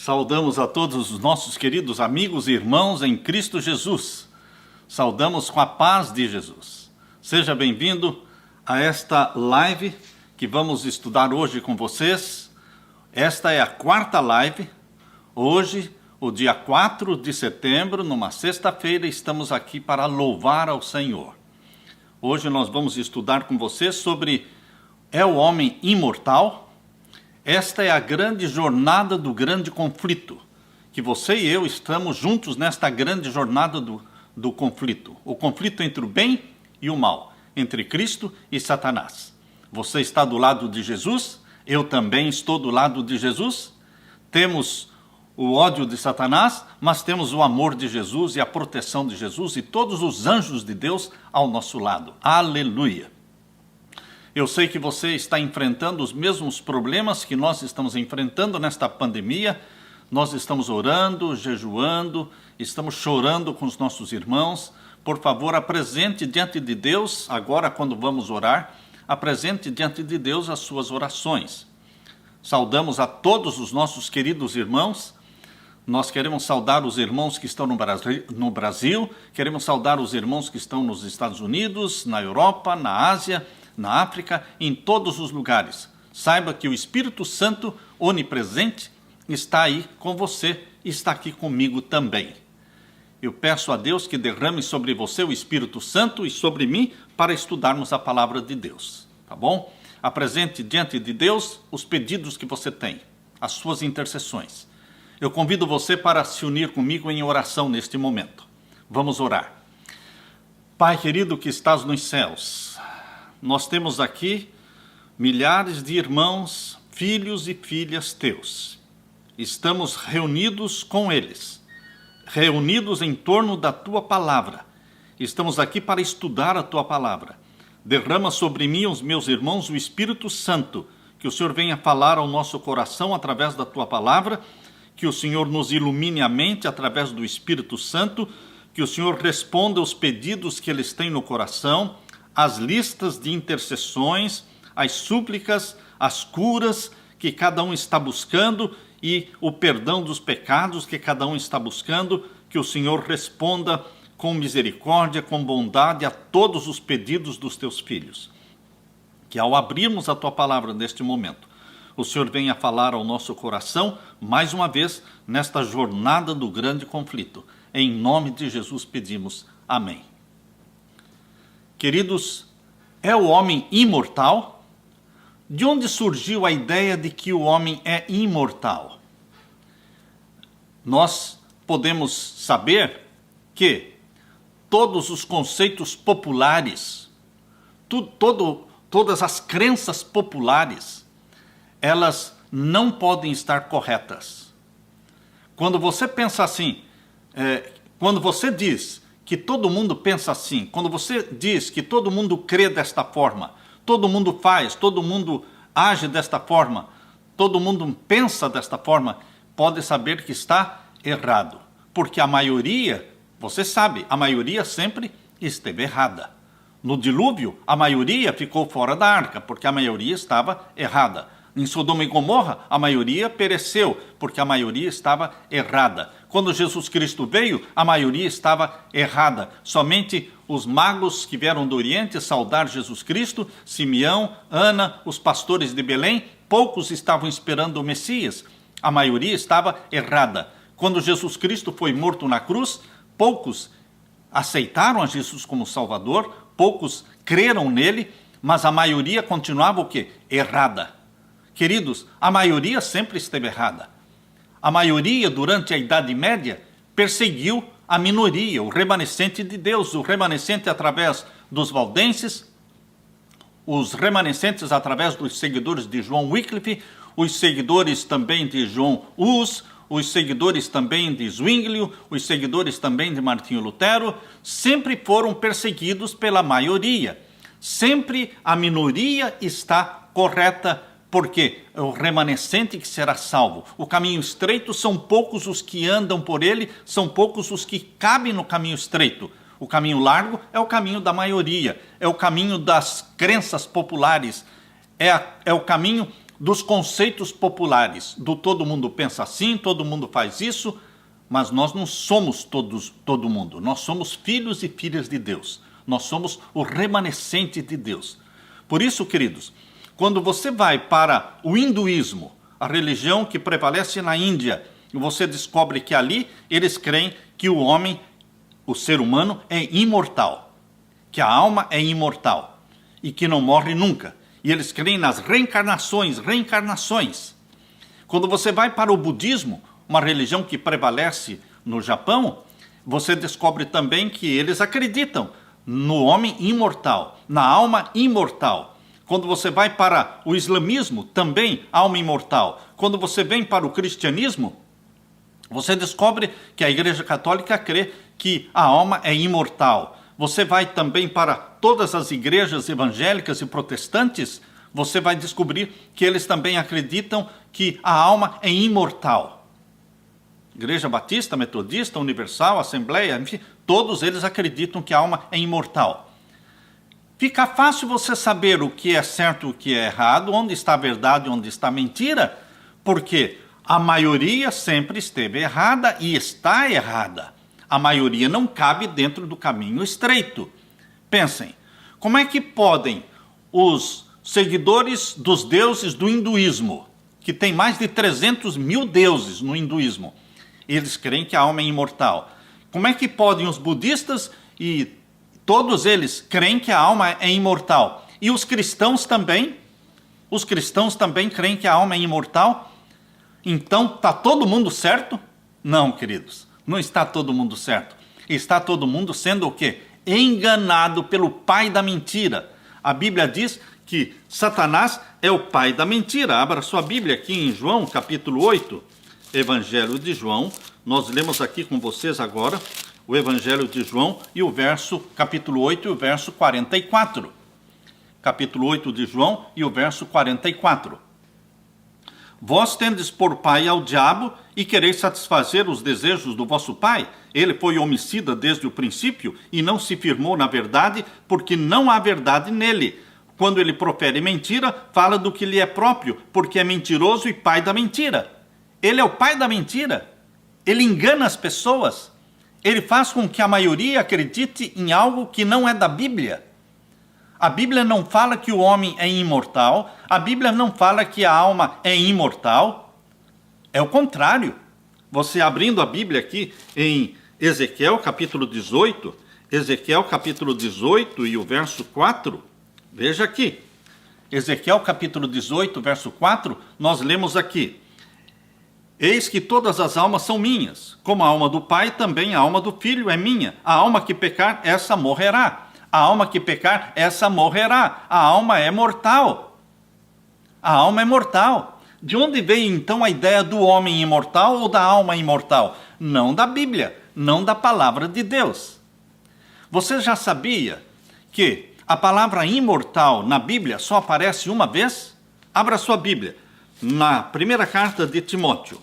Saudamos a todos os nossos queridos amigos e irmãos em Cristo Jesus. Saudamos com a paz de Jesus. Seja bem-vindo a esta live que vamos estudar hoje com vocês. Esta é a quarta live. Hoje, o dia 4 de setembro, numa sexta-feira, estamos aqui para louvar ao Senhor. Hoje nós vamos estudar com vocês sobre é o homem imortal? Esta é a grande jornada do grande conflito, que você e eu estamos juntos nesta grande jornada do conflito. O conflito entre o bem e o mal, entre Cristo e Satanás. Você está do lado de Jesus, eu também estou do lado de Jesus. Temos o ódio de Satanás, mas temos o amor de Jesus e a proteção de Jesus e todos os anjos de Deus ao nosso lado. Aleluia! Eu sei que você está enfrentando os mesmos problemas que nós estamos enfrentando nesta pandemia. Nós estamos orando, jejuando, estamos chorando com os nossos irmãos. Por favor, apresente diante de Deus, agora quando vamos orar, apresente diante de Deus as suas orações. Saudamos a todos os nossos queridos irmãos. Nós queremos saudar os irmãos que estão no Brasil, queremos saudar os irmãos que estão nos Estados Unidos, na Europa, na Ásia, na África, em todos os lugares. Saiba que o Espírito Santo, onipresente, está aí com você, está aqui comigo também. Eu peço a Deus que derrame sobre você o Espírito Santo e sobre mim para estudarmos a palavra de Deus, tá bom? Apresente diante de Deus os pedidos que você tem, as suas intercessões. Eu convido você para se unir comigo em oração neste momento. Vamos orar. Pai querido que estás nos céus, nós temos aqui milhares de irmãos, filhos e filhas teus. Estamos reunidos com eles, reunidos em torno da tua palavra. Estamos aqui para estudar a tua palavra. Derrama sobre mim, os meus irmãos, o Espírito Santo, que o Senhor venha falar ao nosso coração através da tua palavra, que o Senhor nos ilumine a mente através do Espírito Santo, que o Senhor responda aos pedidos que eles têm no coração, as listas de intercessões, as súplicas, as curas que cada um está buscando e o perdão dos pecados que cada um está buscando, que o Senhor responda com misericórdia, com bondade a todos os pedidos dos teus filhos. Que ao abrirmos a tua palavra neste momento, o Senhor venha falar ao nosso coração, mais uma vez, nesta jornada do grande conflito. Em nome de Jesus pedimos. Amém. Queridos, é o homem imortal? De onde surgiu a ideia de que o homem é imortal? Nós podemos saber que todos os conceitos populares, todas as crenças populares, elas não podem estar corretas. Quando você pensa assim, quando você diz que todo mundo pensa assim, quando você diz que todo mundo crê desta forma, todo mundo faz, todo mundo age desta forma, todo mundo pensa desta forma, pode saber que está errado. Porque a maioria, você sabe, a maioria sempre esteve errada. No dilúvio, a maioria ficou fora da arca, porque a maioria estava errada. Em Sodoma e Gomorra, a maioria pereceu, porque a maioria estava errada. Quando Jesus Cristo veio, a maioria estava errada. Somente os magos que vieram do Oriente saudar Jesus Cristo, Simeão, Ana, os pastores de Belém, poucos estavam esperando o Messias. A maioria estava errada. Quando Jesus Cristo foi morto na cruz, poucos aceitaram a Jesus como Salvador, poucos creram nele, mas a maioria continuava o quê? Errada. Queridos, a maioria sempre esteve errada. A maioria, durante a Idade Média, perseguiu a minoria, o remanescente de Deus, o remanescente através dos valdenses, os remanescentes através dos seguidores de João Wycliffe, os seguidores também de João Hus, os seguidores também de Zwinglio, os seguidores também de Martinho Lutero, sempre foram perseguidos pela maioria. Sempre a minoria está correta, porque é o remanescente que será salvo. O caminho estreito são poucos os que andam por ele, são poucos os que cabem no caminho estreito. O caminho largo é o caminho da maioria, é o caminho das crenças populares, é o caminho dos conceitos populares, do todo mundo pensa assim, todo mundo faz isso, mas nós não somos todo mundo. Nós somos filhos e filhas de Deus. Nós somos o remanescente de Deus. Por isso, queridos, quando você vai para o hinduísmo, a religião que prevalece na Índia, e você descobre que ali eles creem que o homem, o ser humano, é imortal, que a alma é imortal e que não morre nunca. E eles creem nas reencarnações. Quando você vai para o budismo, uma religião que prevalece no Japão, você descobre também que eles acreditam no homem imortal, na alma imortal. Quando você vai para o islamismo, também alma imortal. Quando você vem para o cristianismo, você descobre que a Igreja Católica crê que a alma é imortal. Você vai também para todas as igrejas evangélicas e protestantes, você vai descobrir que eles também acreditam que a alma é imortal. Igreja Batista, Metodista, Universal, Assembleia, enfim, todos eles acreditam que a alma é imortal. Fica fácil você saber o que é certo e o que é errado, onde está a verdade e onde está a mentira, porque a maioria sempre esteve errada e está errada. A maioria não cabe dentro do caminho estreito. Pensem, como é que podem os seguidores dos deuses do hinduísmo, que tem mais de 300 mil deuses no hinduísmo, eles creem que a alma é imortal. Como é que podem os budistas e todos eles creem que a alma é imortal? E os cristãos também? Os cristãos também creem que a alma é imortal? Então, está todo mundo certo? Não, queridos, não está todo mundo certo. Está todo mundo sendo o quê? Enganado pelo pai da mentira. A Bíblia diz que Satanás é o pai da mentira. Abra sua Bíblia aqui em João, capítulo 8, Evangelho de João. Nós lemos aqui com vocês agora o Evangelho de João e o capítulo 8 e o verso 44. Capítulo 8 de João e o verso 44. Vós tendes por pai ao diabo e quereis satisfazer os desejos do vosso pai. Ele foi homicida desde o princípio e não se firmou na verdade, porque não há verdade nele. Quando ele profere mentira, fala do que lhe é próprio, porque é mentiroso e pai da mentira. Ele é o pai da mentira. Ele engana as pessoas. Ele faz com que a maioria acredite em algo que não é da Bíblia. A Bíblia não fala que o homem é imortal. A Bíblia não fala que a alma é imortal. É o contrário. Você abrindo a Bíblia aqui em Ezequiel capítulo 18, Ezequiel capítulo 18 e o verso 4, veja aqui. Ezequiel capítulo 18, verso 4, nós lemos aqui: eis que todas as almas são minhas, como a alma do Pai, também a alma do Filho é minha. A alma que pecar, essa morrerá. A alma que pecar, essa morrerá. A alma é mortal. A alma é mortal. De onde veio então a ideia do homem imortal ou da alma imortal? Não da Bíblia, não da palavra de Deus. Você já sabia que a palavra imortal na Bíblia só aparece uma vez? Abra sua Bíblia. Na primeira carta de Timóteo.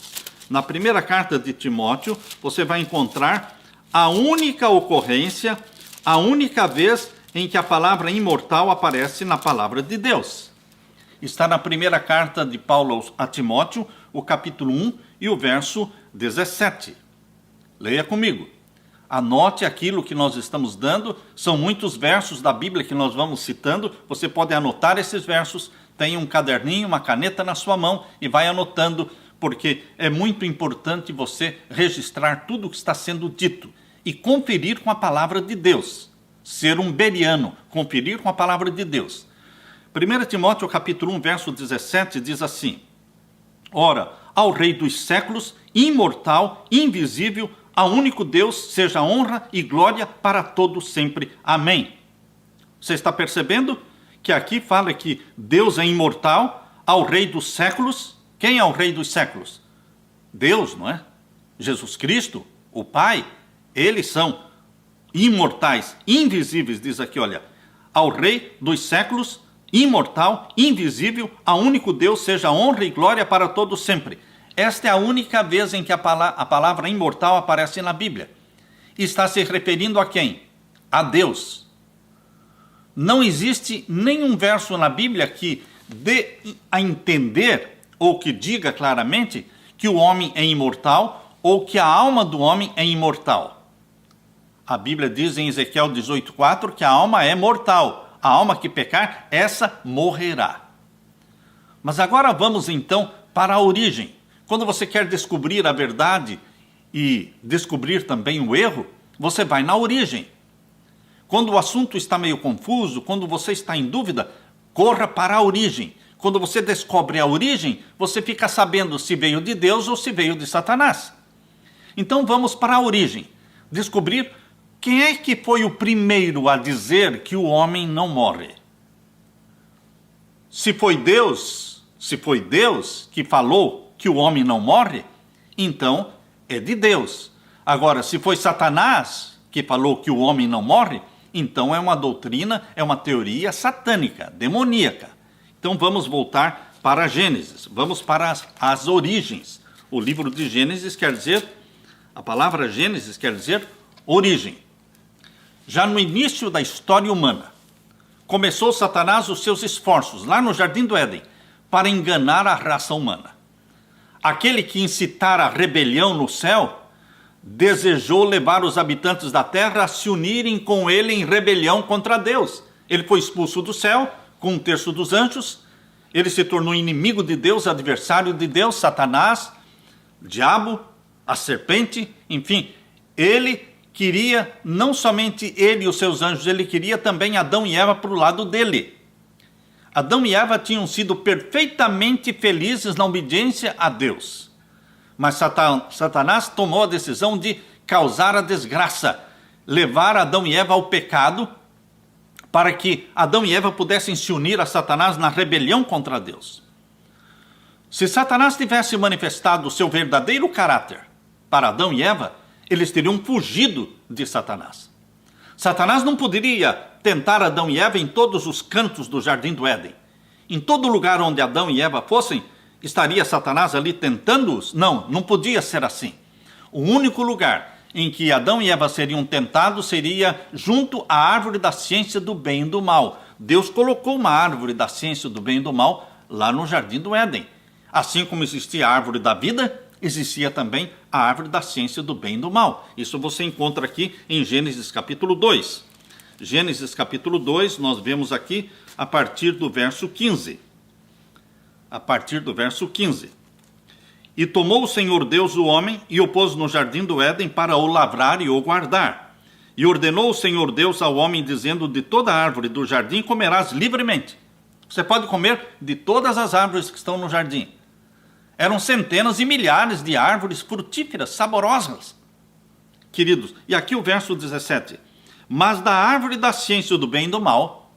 Na primeira carta de Timóteo, você vai encontrar a única ocorrência, a única vez em que a palavra imortal aparece na palavra de Deus. Está na primeira carta de Paulo a Timóteo, o capítulo 1 e o verso 17. Leia comigo. Anote aquilo que nós estamos dando. São muitos versos da Bíblia que nós vamos citando. Você pode anotar esses versos. Tem um caderninho, uma caneta na sua mão e vai anotando, porque é muito importante você registrar tudo o que está sendo dito e conferir com a palavra de Deus. Ser um beriano, conferir com a palavra de Deus. 1 Timóteo capítulo 1, verso 17 diz assim: ora, ao Rei dos séculos, imortal, invisível, ao único Deus, seja honra e glória para todos sempre. Amém. Você está percebendo que aqui fala que Deus é imortal, ao Rei dos séculos? Quem é o Rei dos séculos? Deus, não é? Jesus Cristo, o Pai, eles são imortais, invisíveis, diz aqui, olha, ao Rei dos séculos, imortal, invisível, ao único Deus, seja honra e glória para todos sempre. Esta é a única vez em que a palavra imortal aparece na Bíblia. Está se referindo a quem? A Deus. Não existe nenhum verso na Bíblia que dê a entender, ou que diga claramente, que o homem é imortal ou que a alma do homem é imortal. A Bíblia diz em Ezequiel 18,4 que a alma é mortal. A alma que pecar, essa morrerá. Mas agora vamos então para a origem. Quando você quer descobrir a verdade e descobrir também o erro, você vai na origem. Quando o assunto está meio confuso, quando você está em dúvida, corra para a origem. Quando você descobre a origem, você fica sabendo se veio de Deus ou se veio de Satanás. Então vamos para a origem. Descobrir quem é que foi o primeiro a dizer que o homem não morre. Se foi Deus que falou que o homem não morre, então é de Deus. Agora, se foi Satanás que falou que o homem não morre, então é uma doutrina, é uma teoria satânica, demoníaca. Então vamos voltar para Gênesis, vamos para as origens. O livro de Gênesis quer dizer, a palavra Gênesis quer dizer origem. Já no início da história humana, começou Satanás os seus esforços, lá no Jardim do Éden, para enganar a raça humana. Aquele que incitara a rebelião no céu, desejou levar os habitantes da terra a se unirem com ele em rebelião contra Deus. Ele foi expulso do céu com 1/3 dos anjos, ele se tornou inimigo de Deus, adversário de Deus, Satanás, diabo, a serpente, enfim, ele queria, não somente ele e os seus anjos, ele queria também Adão e Eva para o lado dele. Adão e Eva tinham sido perfeitamente felizes na obediência a Deus. Mas Satanás tomou a decisão de causar a desgraça, levar Adão e Eva ao pecado, para que Adão e Eva pudessem se unir a Satanás na rebelião contra Deus. Se Satanás tivesse manifestado o seu verdadeiro caráter para Adão e Eva, eles teriam fugido de Satanás. Satanás não poderia tentar Adão e Eva em todos os cantos do Jardim do Éden. Em todo lugar onde Adão e Eva fossem, estaria Satanás ali tentando-os? Não, não podia ser assim. O único lugar em que Adão e Eva seriam tentados seria junto à árvore da ciência do bem e do mal. Deus colocou uma árvore da ciência do bem e do mal lá no Jardim do Éden. Assim como existia a árvore da vida, existia também a árvore da ciência do bem e do mal. Isso você encontra aqui em Gênesis capítulo 2. Gênesis capítulo 2, nós vemos aqui a partir do verso 15. A partir do verso 15. E tomou o Senhor Deus o homem e o pôs no jardim do Éden para o lavrar e o guardar. E ordenou o Senhor Deus ao homem, dizendo: de toda árvore do jardim comerás livremente. Você pode comer de todas as árvores que estão no jardim. Eram centenas e milhares de árvores frutíferas, saborosas. Queridos, e aqui o verso 17. Mas da árvore da ciência do bem e do mal,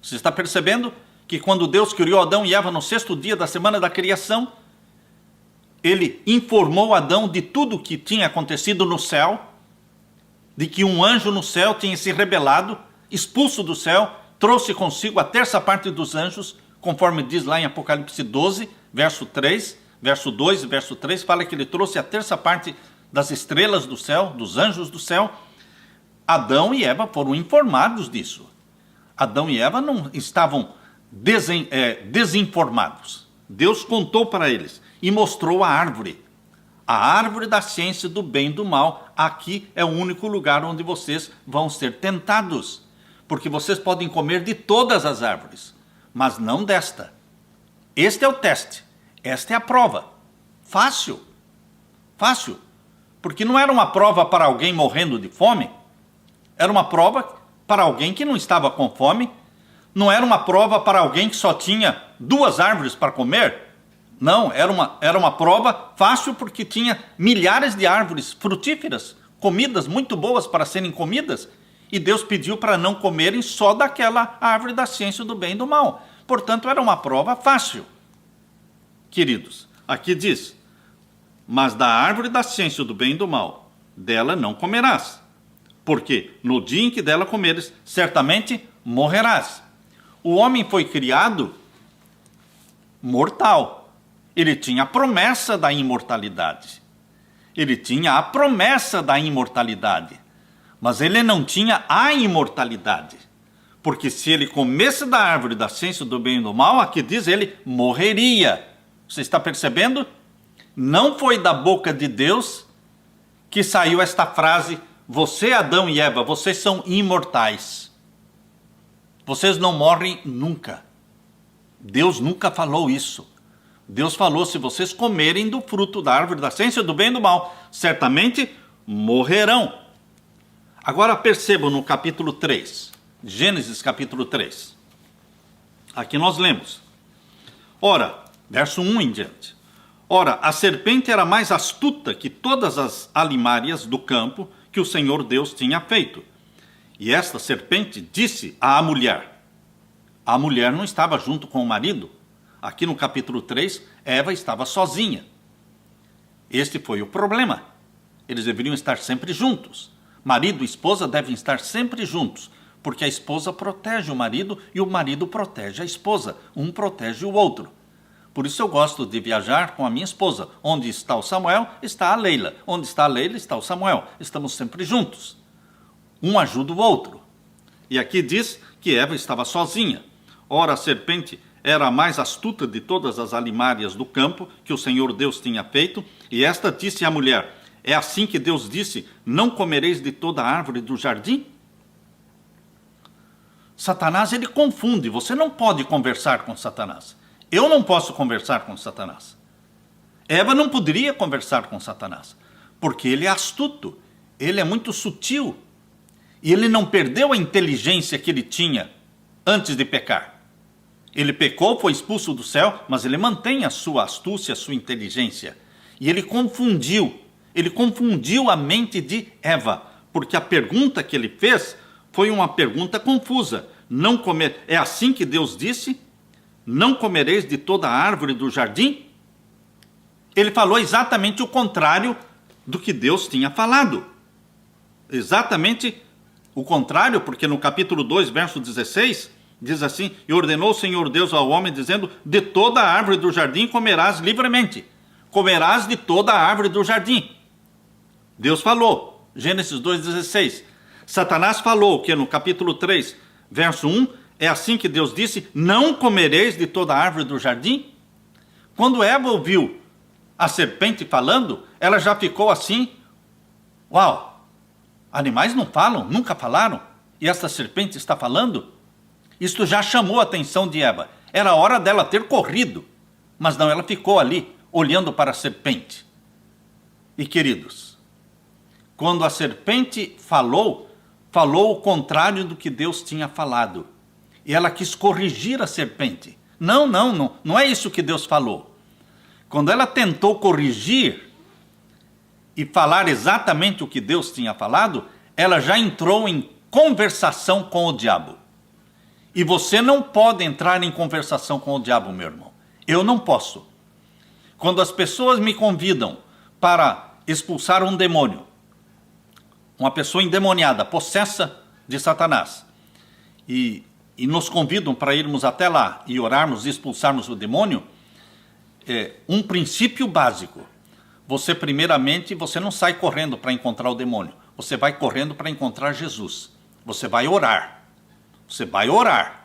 você está percebendo que quando Deus criou Adão e Eva no 6º dia da semana da criação, ele informou Adão de tudo o que tinha acontecido no céu, de que um anjo no céu tinha se rebelado, expulso do céu, trouxe consigo a 1/3 parte dos anjos, conforme diz lá em Apocalipse 12, verso 3, verso 2 e verso 3, fala que ele trouxe a 1/3 parte das estrelas do céu, dos anjos do céu. Adão e Eva foram informados disso. Adão e Eva não estavam desinformados. Deus contou para eles e mostrou a árvore da ciência do bem e do mal. Aqui é o único lugar onde vocês vão ser tentados, porque vocês podem comer de todas as árvores, mas não desta. Este é o teste, esta é a prova. Fácil, porque não era uma prova para alguém morrendo de fome, era uma prova para alguém que não estava com fome. Não era uma prova para alguém que só tinha 2 árvores para comer. Não, era uma prova fácil, porque tinha milhares de árvores frutíferas, comidas muito boas para serem comidas. E Deus pediu para não comerem só daquela árvore da ciência do bem e do mal. Portanto, era uma prova fácil. Queridos, aqui diz: mas da árvore da ciência do bem e do mal, dela não comerás, porque no dia em que dela comeres, certamente morrerás. O homem foi criado mortal. Ele tinha a promessa da imortalidade. Mas ele não tinha a imortalidade. Porque se ele comesse da árvore da ciência do bem e do mal, aqui diz ele morreria. Você está percebendo? Não foi da boca de Deus que saiu esta frase: você, Adão e Eva, vocês são imortais. Vocês não morrem nunca. Deus nunca falou isso. Deus falou: se vocês comerem do fruto da árvore da ciência do bem e do mal, certamente morrerão. Agora percebam no capítulo 3, Gênesis capítulo 3. Aqui nós lemos. Ora, verso 1 em diante. Ora, a serpente era mais astuta que todas as alimárias do campo que o Senhor Deus tinha feito. E esta serpente disse à mulher. A mulher não estava junto com o marido. Aqui no capítulo 3, Eva estava sozinha. Este foi o problema. Eles deveriam estar sempre juntos. Marido e esposa devem estar sempre juntos, porque a esposa protege o marido e o marido protege a esposa. Um protege o outro. Por isso eu gosto de viajar com a minha esposa. Onde está o Samuel, está a Leila. Onde está a Leila, está o Samuel. Estamos sempre juntos. Um ajuda o outro. E aqui diz que Eva estava sozinha. Ora, a serpente era a mais astuta de todas as alimárias do campo que o Senhor Deus tinha feito, e esta disse à mulher: é assim que Deus disse: não comereis de toda a árvore do jardim? Satanás, ele confunde. Você não pode conversar com Satanás. Eu não posso conversar com Satanás. Eva não poderia conversar com Satanás, porque ele é astuto, ele é muito sutil, e ele não perdeu a inteligência que ele tinha antes de pecar. Ele pecou, foi expulso do céu, mas ele mantém a sua astúcia, a sua inteligência. E ele confundiu a mente de Eva, porque a pergunta que ele fez foi uma pergunta confusa. Não comer, é assim que Deus disse: não comereis de toda a árvore do jardim? Ele falou exatamente o contrário do que Deus tinha falado. Exatamente o contrário, porque no capítulo 2, verso 16, diz assim: e ordenou o Senhor Deus ao homem, dizendo: de toda a árvore do jardim comerás livremente. Comerás de toda a árvore do jardim. Deus falou, Gênesis 2,16. Satanás falou que no capítulo 3, verso 1, é assim que Deus disse: não comereis de toda a árvore do jardim? Quando Eva ouviu a serpente falando, ela já ficou assim: uau, animais não falam, nunca falaram, e esta serpente está falando? Isto já chamou a atenção de Eva. Era hora dela ter corrido, mas não, ela ficou ali, olhando para a serpente. E queridos, quando a serpente falou o contrário do que Deus tinha falado. E ela quis corrigir a serpente. Não é isso que Deus falou. Quando ela tentou corrigir e falar exatamente o que Deus tinha falado, ela já entrou em conversação com o diabo. E você não pode entrar em conversação com o diabo, meu irmão. Eu não posso. Quando as pessoas me convidam para expulsar um demônio, uma pessoa endemoniada, possessa de Satanás, e nos convidam para irmos até lá e orarmos e expulsarmos o demônio, um princípio básico. Você não sai correndo para encontrar o demônio. Você vai correndo para encontrar Jesus. Você vai orar. Você vai orar.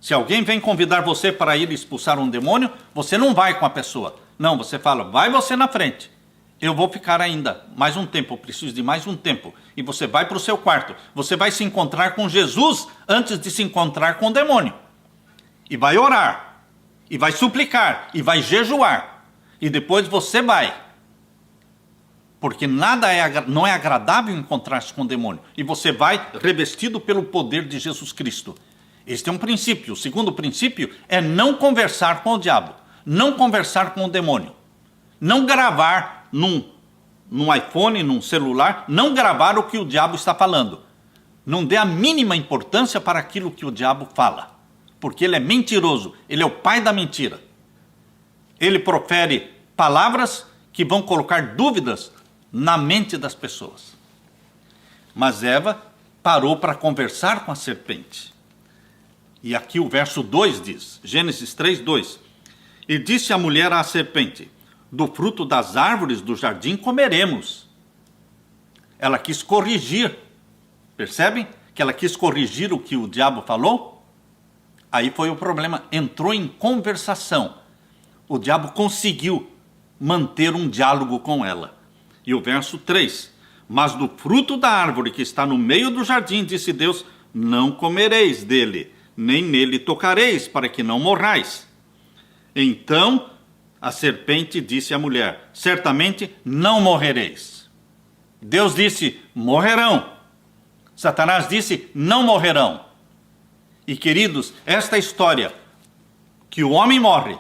Se alguém vem convidar você para ir expulsar um demônio, você não vai com a pessoa. Não, você fala: vai você na frente. Eu vou ficar ainda mais um tempo, eu preciso de mais um tempo. E você vai para o seu quarto. Você vai se encontrar com Jesus antes de se encontrar com o demônio. E vai orar. E vai suplicar. E vai jejuar. E depois você vai. Porque não é agradável encontrar-se com o demônio. E você vai revestido pelo poder de Jesus Cristo. Este é um princípio. O segundo princípio é não conversar com o diabo. Não conversar com o demônio. Não gravar num iPhone, num celular, não gravar o que o diabo está falando. Não dê a mínima importância para aquilo que o diabo fala. Porque ele é mentiroso. Ele é o pai da mentira. Ele profere palavras que vão colocar dúvidas na mente das pessoas. Mas Eva parou para conversar com a serpente. E aqui o verso 2 diz, Gênesis 3, 2. E disse a mulher à serpente: do fruto das árvores do jardim comeremos. Ela quis corrigir. Percebem? que ela quis corrigir o que o diabo falou, aí foi o problema, entrou em conversação. O diabo conseguiu manter um diálogo com ela. E o verso 3, mas do fruto da árvore que está no meio do jardim, disse Deus, não comereis dele, nem nele tocareis, para que não morrais. Então a serpente disse à mulher, certamente não morrereis. Deus disse, morrerão. Satanás disse, não morrerão. E queridos, esta história, que o homem morre,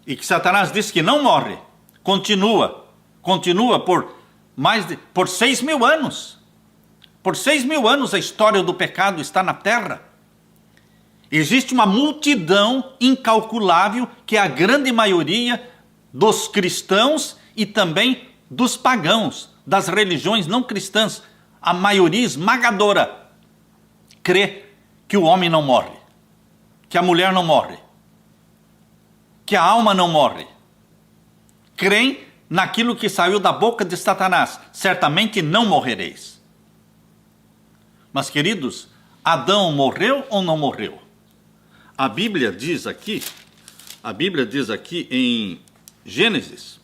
e que Satanás disse que não morre, continua por 6.000 anos. Por 6.000 anos a história do pecado está na terra. Existe uma multidão incalculável, que é a grande maioria dos cristãos e também dos pagãos, das religiões não cristãs. A maioria esmagadora crê que o homem não morre, que a mulher não morre, que a alma não morre. Creem naquilo que saiu da boca de Satanás, certamente não morrereis. Mas, queridos, Adão morreu ou não morreu? A Bíblia diz aqui em Gênesis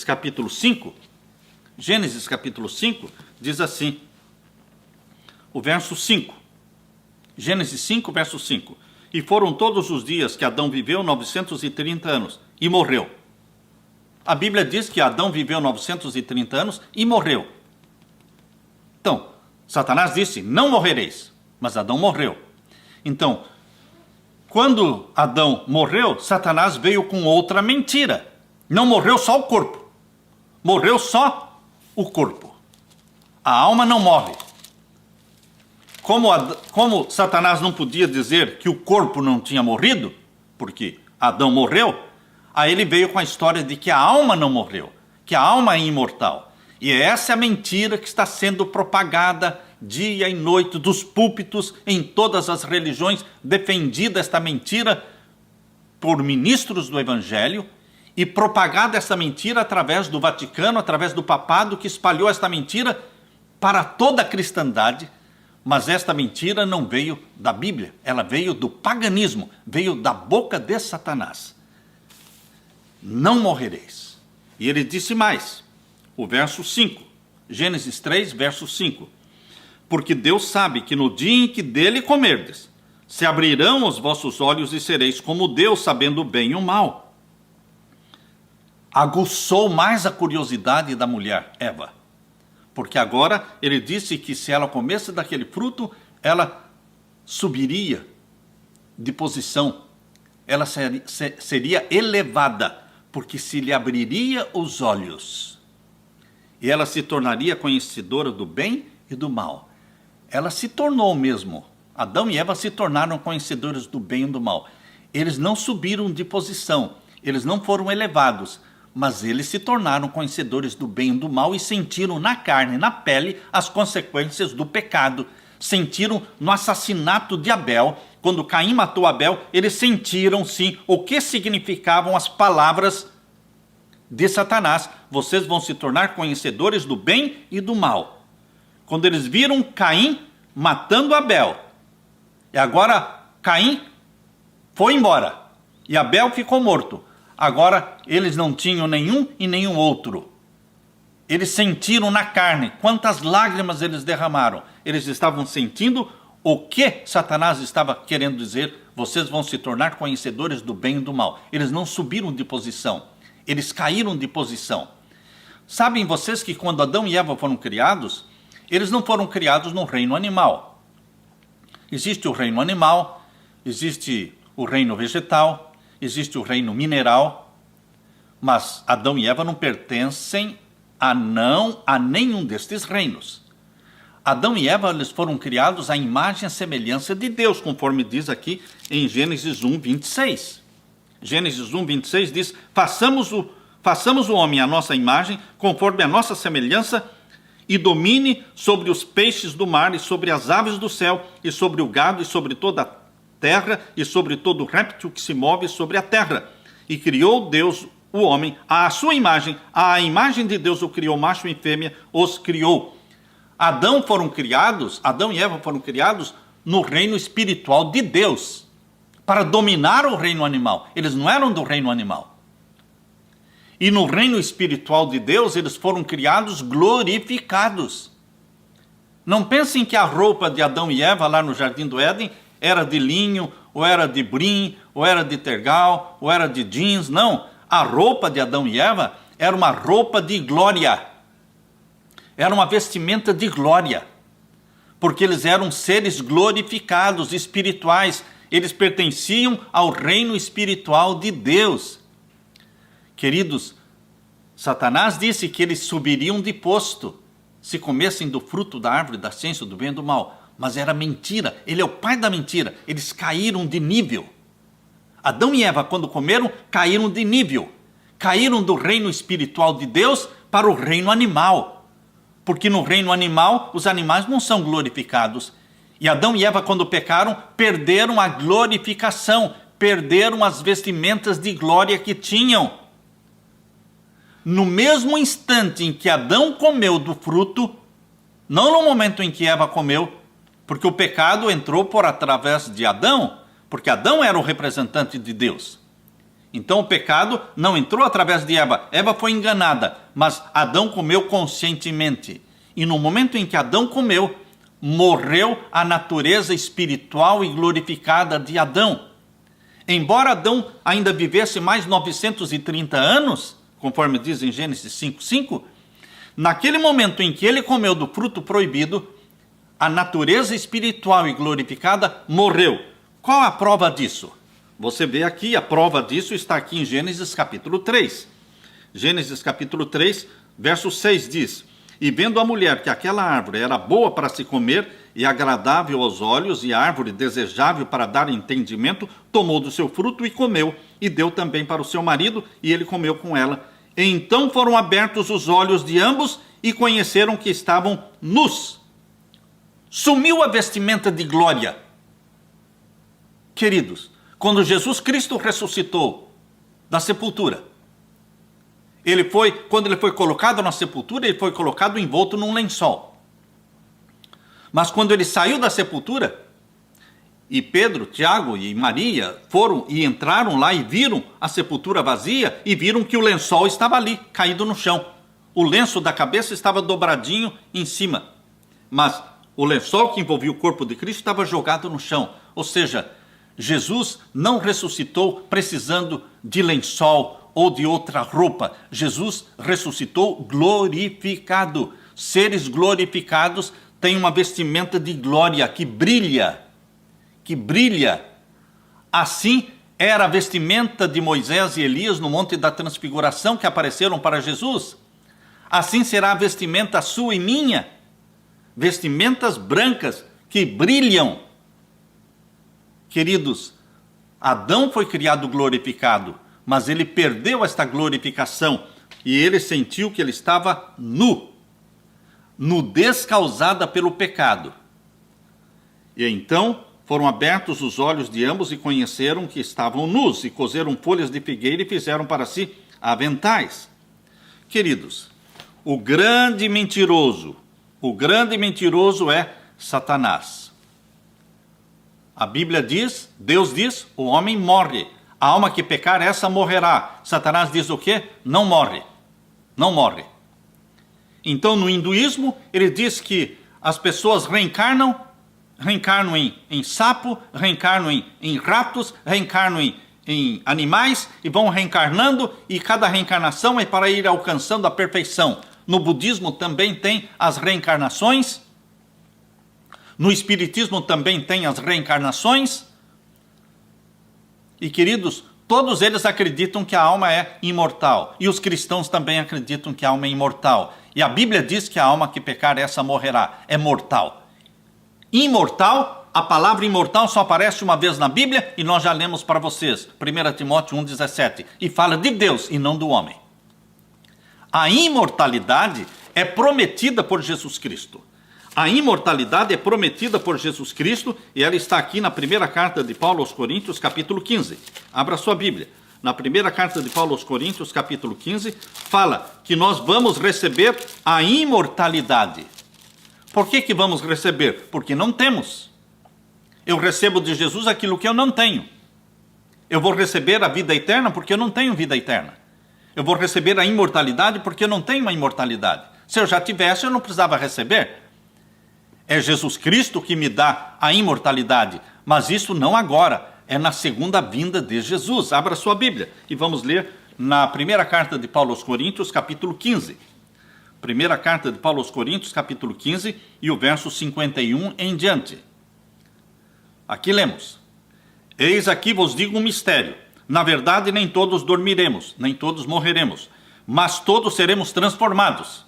capítulo 5, diz assim, o verso 5, Gênesis 5, verso 5, e foram todos os dias que Adão viveu 930 anos e morreu. A Bíblia diz que Adão viveu 930 anos e morreu. Então, Satanás disse, não morrereis, mas Adão morreu. Então, quando Adão morreu, Satanás veio com outra mentira. Não morreu só o corpo, morreu só o corpo. A alma não morre. Como Satanás não podia dizer que o corpo não tinha morrido, porque Adão morreu, aí ele veio com a história de que a alma não morreu, que a alma é imortal. E essa é a mentira que está sendo propagada dia e noite dos púlpitos em todas as religiões, defendida esta mentira por ministros do Evangelho e propagada essa mentira através do Vaticano, através do papado que espalhou esta mentira para toda a cristandade. Mas esta mentira não veio da Bíblia, ela veio do paganismo, veio da boca de Satanás. Não morrereis. E ele disse mais, o verso 5, Gênesis 3, verso 5. Porque Deus sabe que no dia em que dele comerdes, se abrirão os vossos olhos e sereis como Deus, sabendo o bem e o mal. Aguçou mais a curiosidade da mulher, Eva. Porque agora ele disse que se ela comesse daquele fruto, ela subiria de posição. Ela seria elevada, porque se lhe abriria os olhos. E ela se tornaria conhecedora do bem e do mal. Ela se tornou mesmo. Adão e Eva se tornaram conhecedores do bem e do mal. Eles não subiram de posição, eles não foram elevados, mas eles se tornaram conhecedores do bem e do mal e sentiram na carne, na pele, as consequências do pecado. Sentiram no assassinato de Abel, quando Caim matou Abel, eles sentiram sim o que significavam as palavras de Satanás. Vocês vão se tornar conhecedores do bem e do mal. Quando eles viram Caim matando Abel, e agora Caim foi embora, e Abel ficou morto. Agora eles não tinham nenhum e nenhum outro. Eles sentiram na carne, quantas lágrimas eles derramaram. Eles estavam sentindo o que Satanás estava querendo dizer. Vocês vão se tornar conhecedores do bem e do mal. Eles não subiram de posição, eles caíram de posição. Sabem vocês que quando Adão e Eva foram criados, eles não foram criados no reino animal. Existe o reino animal, existe o reino vegetal, existe o reino mineral, mas Adão e Eva não pertencem a nenhum destes reinos. Adão e Eva, eles foram criados à imagem e semelhança de Deus, conforme diz aqui em Gênesis 1, 26. Gênesis 1, 26 diz, façamos o homem à nossa imagem, conforme a nossa semelhança, e domine sobre os peixes do mar, e sobre as aves do céu, e sobre o gado, e sobre toda a terra, e sobre todo réptil que se move sobre a terra. E criou Deus o homem à sua imagem, à imagem de Deus o criou, macho e fêmea os criou. Adão e Eva foram criados no reino espiritual de Deus, para dominar o reino animal. Eles não eram do reino animal. E no reino espiritual de Deus, eles foram criados glorificados. Não pensem que a roupa de Adão e Eva lá no Jardim do Éden era de linho, ou era de brim, ou era de tergal, ou era de jeans. Não, a roupa de Adão e Eva era uma roupa de glória. Era uma vestimenta de glória. Porque eles eram seres glorificados, espirituais. Eles pertenciam ao reino espiritual de Deus. Queridos, Satanás disse que eles subiriam de posto se comessem do fruto da árvore da ciência do bem e do mal. Mas era mentira, ele é o pai da mentira. Eles caíram de nível. Adão e Eva, quando comeram, caíram de nível. Caíram do reino espiritual de Deus para o reino animal. Porque no reino animal, os animais não são glorificados. E Adão e Eva, quando pecaram, perderam a glorificação, perderam as vestimentas de glória que tinham. No mesmo instante em que Adão comeu do fruto, não no momento em que Eva comeu, porque o pecado entrou por através de Adão, porque Adão era o representante de Deus. Então o pecado não entrou através de Eva. Eva foi enganada, mas Adão comeu conscientemente. E no momento em que Adão comeu, morreu a natureza espiritual e glorificada de Adão. Embora Adão ainda vivesse mais 930 anos, conforme diz em Gênesis 5:5, naquele momento em que ele comeu do fruto proibido, a natureza espiritual e glorificada morreu. Qual a prova disso? Você vê aqui, a prova disso está aqui em Gênesis capítulo 3. Gênesis capítulo 3, verso 6 diz: E vendo a mulher que aquela árvore era boa para se comer e agradável aos olhos, e árvore desejável para dar entendimento, tomou do seu fruto e comeu, e deu também para o seu marido, e ele comeu com ela. E então foram abertos os olhos de ambos, e conheceram que estavam nus. Sumiu a vestimenta de glória. Queridos, quando Jesus Cristo ressuscitou da sepultura, quando ele foi colocado na sepultura, ele foi colocado envolto num lençol. Mas quando ele saiu da sepultura, e Pedro, Tiago e Maria foram e entraram lá e viram a sepultura vazia, e viram que o lençol estava ali, caído no chão. O lenço da cabeça estava dobradinho em cima, mas o lençol que envolvia o corpo de Cristo estava jogado no chão. Ou seja, Jesus não ressuscitou precisando de lençol ou de outra roupa. Jesus ressuscitou glorificado. Seres glorificados têm uma vestimenta de glória que brilha. Que brilha. Assim era a vestimenta de Moisés e Elias no Monte da Transfiguração, que apareceram para Jesus. Assim será a vestimenta sua e minha. Vestimentas brancas que brilham. Queridos, Adão foi criado glorificado, mas ele perdeu esta glorificação e ele sentiu que ele estava nu. Nudez causada pelo pecado. E então foram abertos os olhos de ambos e conheceram que estavam nus, e coseram folhas de figueira e fizeram para si aventais. Queridos, o grande mentiroso é Satanás. A Bíblia diz, Deus diz, o homem morre. A alma que pecar, essa morrerá. Satanás diz o quê? Não morre. Não morre. Então, no hinduísmo, ele diz que as pessoas reencarnam em sapo, reencarnam em ratos, reencarnam em animais e vão reencarnando, e cada reencarnação é para ir alcançando a perfeição. No budismo também tem as reencarnações. No espiritismo também tem as reencarnações. E, queridos, todos eles acreditam que a alma é imortal. E os cristãos também acreditam que a alma é imortal. E a Bíblia diz que a alma que pecar, essa morrerá. É mortal. Imortal, a palavra imortal só aparece uma vez na Bíblia, e nós já lemos para vocês. 1 Timóteo 1,17. E fala de Deus e não do homem. A imortalidade é prometida por Jesus Cristo. A imortalidade é prometida por Jesus Cristo, e ela está aqui na primeira carta de Paulo aos Coríntios, capítulo 15. Abra sua Bíblia. Na primeira carta de Paulo aos Coríntios, capítulo 15, fala que nós vamos receber a imortalidade. Por que vamos receber? Porque não temos. Eu recebo de Jesus aquilo que eu não tenho. Eu vou receber a vida eterna porque eu não tenho vida eterna. Eu vou receber a imortalidade porque eu não tenho a imortalidade. Se eu já tivesse, eu não precisava receber. É Jesus Cristo que me dá a imortalidade, mas isso não agora, é na segunda vinda de Jesus. Abra sua Bíblia e vamos ler na primeira carta de Paulo aos Coríntios, capítulo 15. Primeira carta de Paulo aos Coríntios, capítulo 15, e o verso 51 em diante. Aqui lemos: Eis aqui vos digo um mistério. Na verdade, nem todos dormiremos, nem todos morreremos, mas todos seremos transformados.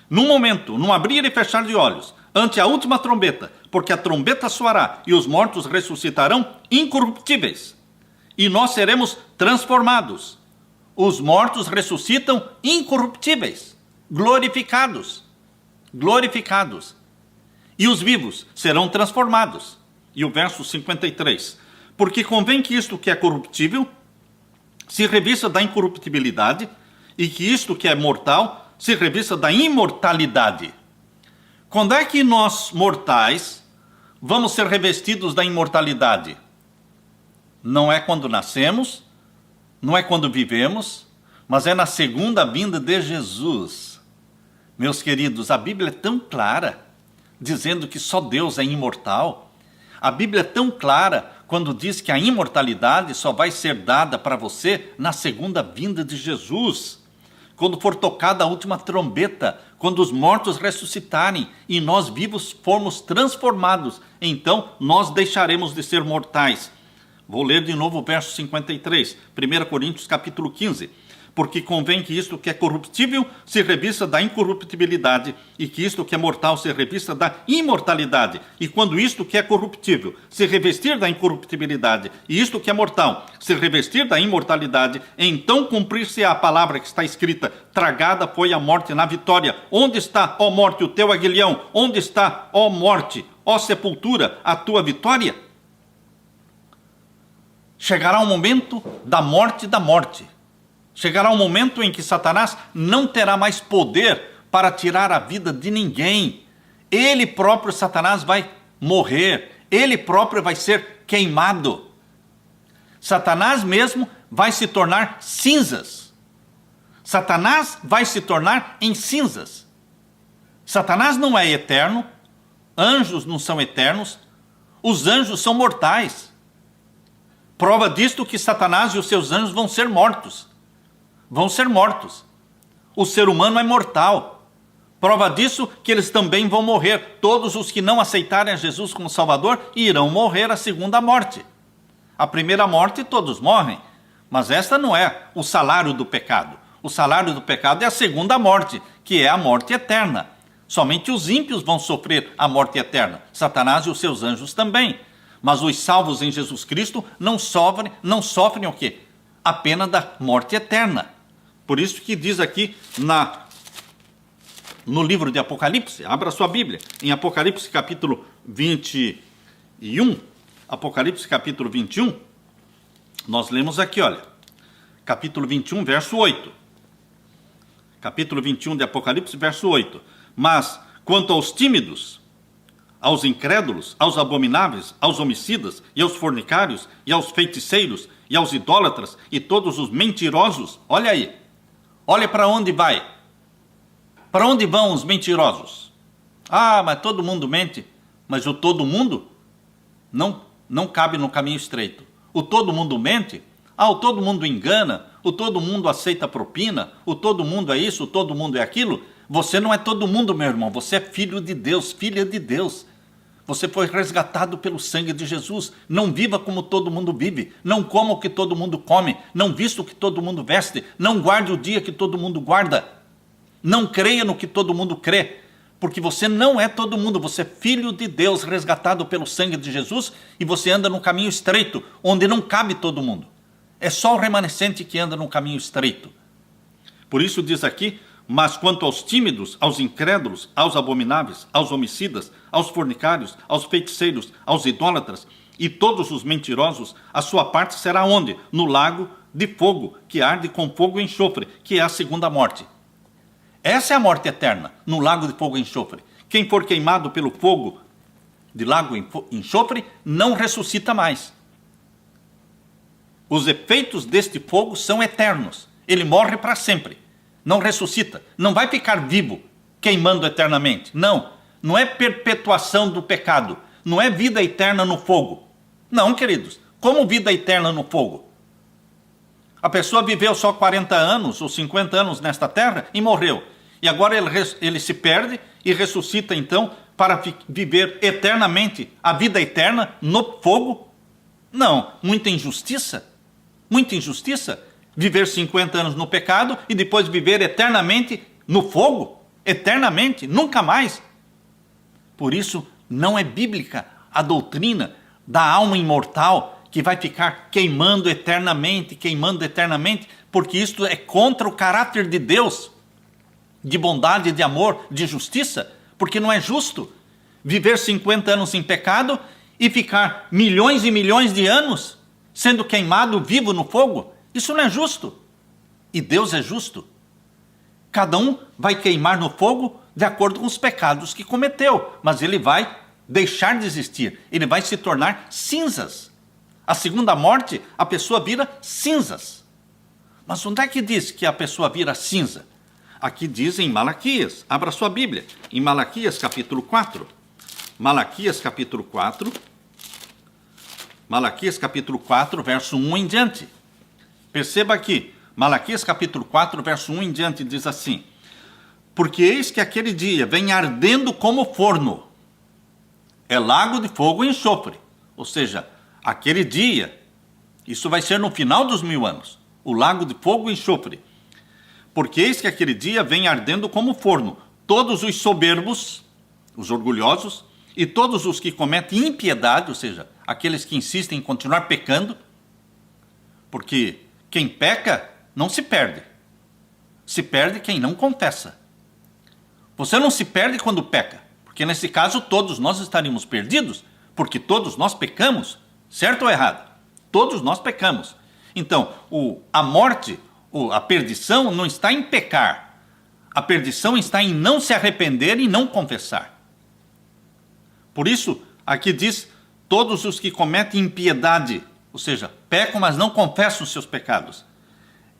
Num momento, num abrir e fechar de olhos, ante a última trombeta, porque a trombeta soará e os mortos ressuscitarão incorruptíveis. E nós seremos transformados. Os mortos ressuscitam incorruptíveis, glorificados. Glorificados. E os vivos serão transformados. E o verso 53. Porque convém que isto que é corruptível se revista da incorruptibilidade, e que isto que é mortal se revista da imortalidade. Quando é que nós, mortais, vamos ser revestidos da imortalidade? Não é quando nascemos, não é quando vivemos, mas é na segunda vinda de Jesus. Meus queridos, a Bíblia é tão clara, dizendo que só Deus é imortal. A Bíblia é tão clara quando diz que a imortalidade só vai ser dada para você na segunda vinda de Jesus. Quando for tocada a última trombeta, quando os mortos ressuscitarem e nós vivos formos transformados, então nós deixaremos de ser mortais. Vou ler de novo o verso 53, 1 Coríntios capítulo 15. Porque convém que isto que é corruptível se revista da incorruptibilidade, e que isto que é mortal se revista da imortalidade. E quando isto que é corruptível se revestir da incorruptibilidade, e isto que é mortal se revestir da imortalidade, então cumprir-se-á a palavra que está escrita: tragada foi a morte na vitória. Onde está, ó morte, o teu aguilhão? Onde está, ó morte, ó sepultura, a tua vitória? Chegará o momento da morte. Chegará um momento em que Satanás não terá mais poder para tirar a vida de ninguém. Ele próprio, Satanás, vai morrer. Ele próprio vai ser queimado. Satanás mesmo vai se tornar cinzas. Satanás vai se tornar em cinzas. Satanás não é eterno. Anjos não são eternos. Os anjos são mortais. Prova disto que Satanás e os seus anjos vão ser mortos. Vão ser mortos. O ser humano é mortal. Prova disso que eles também vão morrer. Todos os que não aceitarem a Jesus como Salvador irão morrer a segunda morte. A primeira morte todos morrem, mas esta não é o salário do pecado. O salário do pecado é a segunda morte, que é a morte eterna. Somente os ímpios vão sofrer a morte eterna. Satanás e os seus anjos também. Mas os salvos em Jesus Cristo não sofrem o quê? A pena da morte eterna. Por isso que diz aqui no livro de Apocalipse, abra sua Bíblia, em Apocalipse capítulo 21, Apocalipse capítulo 21, nós lemos aqui, olha, capítulo 21, verso 8. Capítulo 21 de Apocalipse, verso 8. Mas, quanto aos tímidos, aos incrédulos, aos abomináveis, aos homicidas, e aos fornicários, e aos feiticeiros, e aos idólatras, e todos os mentirosos, olha aí, olha para onde vai. Para onde vão os mentirosos? Ah, mas todo mundo mente. Mas o todo mundo não cabe no caminho estreito. O todo mundo mente? Ah, o todo mundo engana. O todo mundo aceita propina. O todo mundo é isso, o todo mundo é aquilo. Você não é todo mundo, meu irmão. Você é filho de Deus, filha de Deus. Você foi resgatado pelo sangue de Jesus. Não viva como todo mundo vive. Não coma o que todo mundo come. Não vista o que todo mundo veste. Não guarde o dia que todo mundo guarda. Não creia no que todo mundo crê. Porque você não é todo mundo. Você é filho de Deus, resgatado pelo sangue de Jesus. E você anda no caminho estreito, onde não cabe todo mundo. É só o remanescente que anda no caminho estreito. Por isso diz aqui: mas quanto aos tímidos, aos incrédulos, aos abomináveis, aos homicidas, aos fornicários, aos feiticeiros, aos idólatras e todos os mentirosos, a sua parte será onde? No lago de fogo, que arde com fogo e enxofre, que é a segunda morte. Essa é a morte eterna, no lago de fogo e enxofre, Quem for queimado pelo fogo de lago enxofre, não ressuscita mais. Os efeitos deste fogo são eternos. Ele morre para sempre. Não ressuscita. Não vai ficar vivo, queimando eternamente. Não. Não é perpetuação do pecado. Não é vida eterna no fogo. Não, queridos. Como vida eterna no fogo? A pessoa viveu só 40 anos ou 50 anos nesta terra e morreu. E agora ele se perde e ressuscita então para viver eternamente a vida eterna no fogo? Não. Muita injustiça. Muita injustiça. Viver 50 anos no pecado e depois viver eternamente no fogo. Eternamente. Nunca mais. Por isso, não é bíblica a doutrina da alma imortal que vai ficar queimando eternamente, porque isto é contra o caráter de Deus, de bondade, de amor, de justiça, porque não é justo viver 50 anos em pecado e ficar milhões e milhões de anos sendo queimado vivo no fogo. Isso não é justo. E Deus é justo. Cada um vai queimar no fogo de acordo com os pecados que cometeu, mas ele vai deixar de existir, ele vai se tornar cinzas. A segunda morte, a pessoa vira cinzas. Mas onde é que diz que a pessoa vira cinza? Aqui diz em Malaquias. Abra sua Bíblia, em Malaquias capítulo 4. Malaquias capítulo 4. Malaquias capítulo 4, verso 1 em diante. Perceba aqui, Malaquias capítulo 4, verso 1 em diante, diz assim: porque eis que aquele dia vem ardendo como forno, é lago de fogo e enxofre. Ou seja, aquele dia, isso vai ser no final dos 1000 anos, o lago de fogo e enxofre. Porque eis que aquele dia vem ardendo como forno, todos os soberbos, os orgulhosos, e todos os que cometem impiedade, ou seja, aqueles que insistem em continuar pecando, porque quem peca não se perde. Se perde quem não confessa. Você não se perde quando peca, porque nesse caso todos nós estaríamos perdidos, porque todos nós pecamos, certo ou errado? Todos nós pecamos. Então, a morte, a perdição não está em pecar. A perdição está em não se arrepender e não confessar. Por isso, aqui diz, todos os que cometem impiedade, ou seja, pecam, mas não confessam os seus pecados,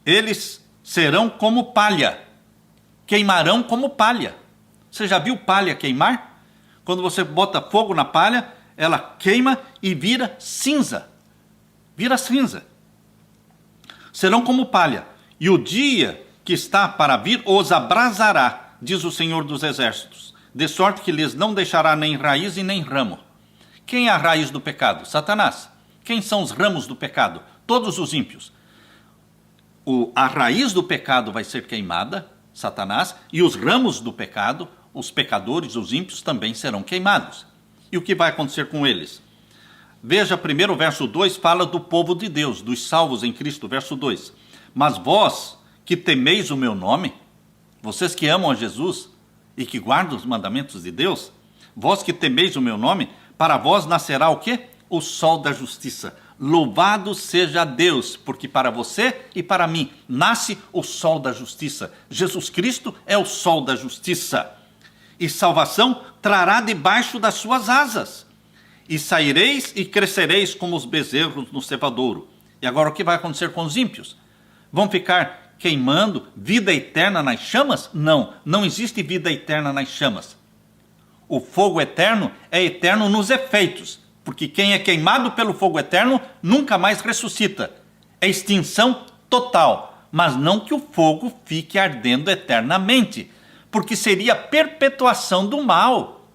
eles serão como palha, queimarão como palha. Você já viu palha queimar? Quando você bota fogo na palha, ela queima e vira cinza. Vira cinza. Serão como palha, e o dia que está para vir os abrasará, diz o Senhor dos Exércitos, de sorte que lhes não deixará nem raiz e nem ramo. Quem é a raiz do pecado? Satanás. Quem são os ramos do pecado? Todos os ímpios. A raiz do pecado vai ser queimada, Satanás, e os ramos do pecado, os pecadores, os ímpios, também serão queimados. E o que vai acontecer com eles? Veja, primeiro o verso 2 fala do povo de Deus, dos salvos em Cristo, verso 2. Mas vós que temeis o meu nome, vocês que amam a Jesus e que guardam os mandamentos de Deus, vós que temeis o meu nome, para vós nascerá o quê? O sol da justiça. Louvado seja Deus, porque para você e para mim nasce o sol da justiça. Jesus Cristo é o sol da justiça. E salvação trará debaixo das suas asas. E saireis e crescereis como os bezerros no cevadouro. E agora o que vai acontecer com os ímpios? Vão ficar queimando vida eterna nas chamas? Não, não existe vida eterna nas chamas. O fogo eterno é eterno nos efeitos, porque quem é queimado pelo fogo eterno nunca mais ressuscita. É extinção total, mas não que o fogo fique ardendo eternamente, porque seria perpetuação do mal,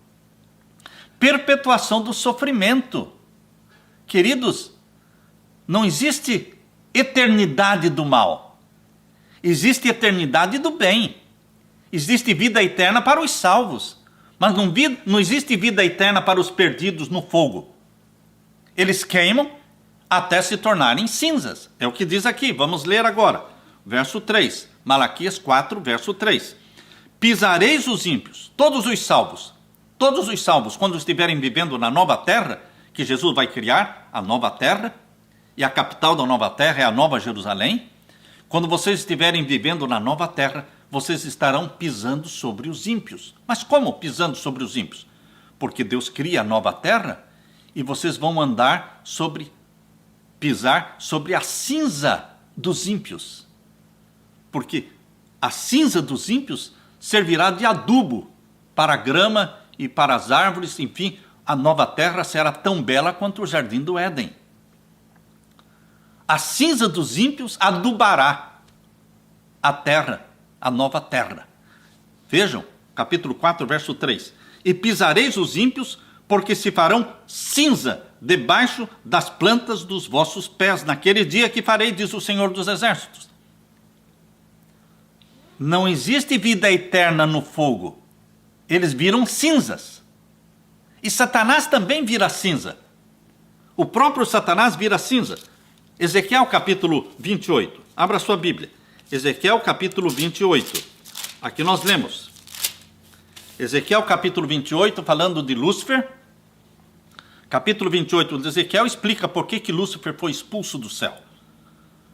perpetuação do sofrimento. Queridos, não existe eternidade do mal, existe eternidade do bem, existe vida eterna para os salvos, mas não existe vida eterna para os perdidos no fogo. Eles queimam até se tornarem cinzas. É o que diz aqui. Vamos ler agora. Verso 3. Malaquias 4, verso 3. Pisareis os ímpios, todos os salvos, quando estiverem vivendo na nova terra, que Jesus vai criar, a nova terra, e a capital da nova terra é a Nova Jerusalém. Quando vocês estiverem vivendo na nova terra, vocês estarão pisando sobre os ímpios. Mas como pisando sobre os ímpios? Porque Deus cria a nova terra e vocês vão pisar sobre a cinza dos ímpios. Porque a cinza dos ímpios servirá de adubo para a grama e para as árvores, enfim, a nova terra será tão bela quanto o jardim do Éden. A cinza dos ímpios adubará a terra, a nova terra. Vejam, capítulo 4, verso 3. E pisareis os ímpios, porque se farão cinza debaixo das plantas dos vossos pés, naquele dia que farei, diz o Senhor dos Exércitos. Não existe vida eterna no fogo. Eles viram cinzas. E Satanás também vira cinza. O próprio Satanás vira cinza. Ezequiel capítulo 28. Abra sua Bíblia. Ezequiel capítulo 28. Aqui nós lemos. Ezequiel capítulo 28, falando de Lúcifer. Capítulo 28 de Ezequiel explica por que Lúcifer foi expulso do céu.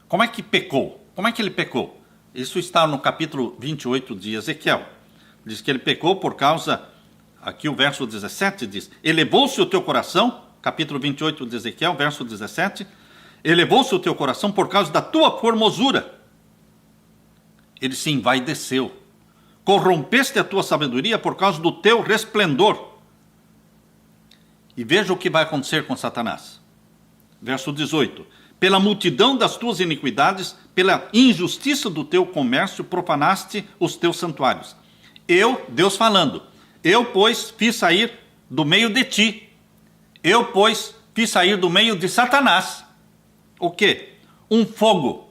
Como é que pecou? Como é que ele pecou? Isso está no capítulo 28 de Ezequiel. Diz que ele pecou por causa... Aqui o verso 17 diz: elevou-se o teu coração, capítulo 28 de Ezequiel, verso 17, elevou-se o teu coração por causa da tua formosura. Ele se envaideceu. Corrompeste a tua sabedoria por causa do teu resplendor. E veja o que vai acontecer com Satanás. Verso 18: pela multidão das tuas iniquidades, pela injustiça do teu comércio, profanaste os teus santuários. Eu, Deus falando, eu, pois, fiz sair do meio de ti. Eu, pois, fiz sair do meio de Satanás. O quê? Um fogo.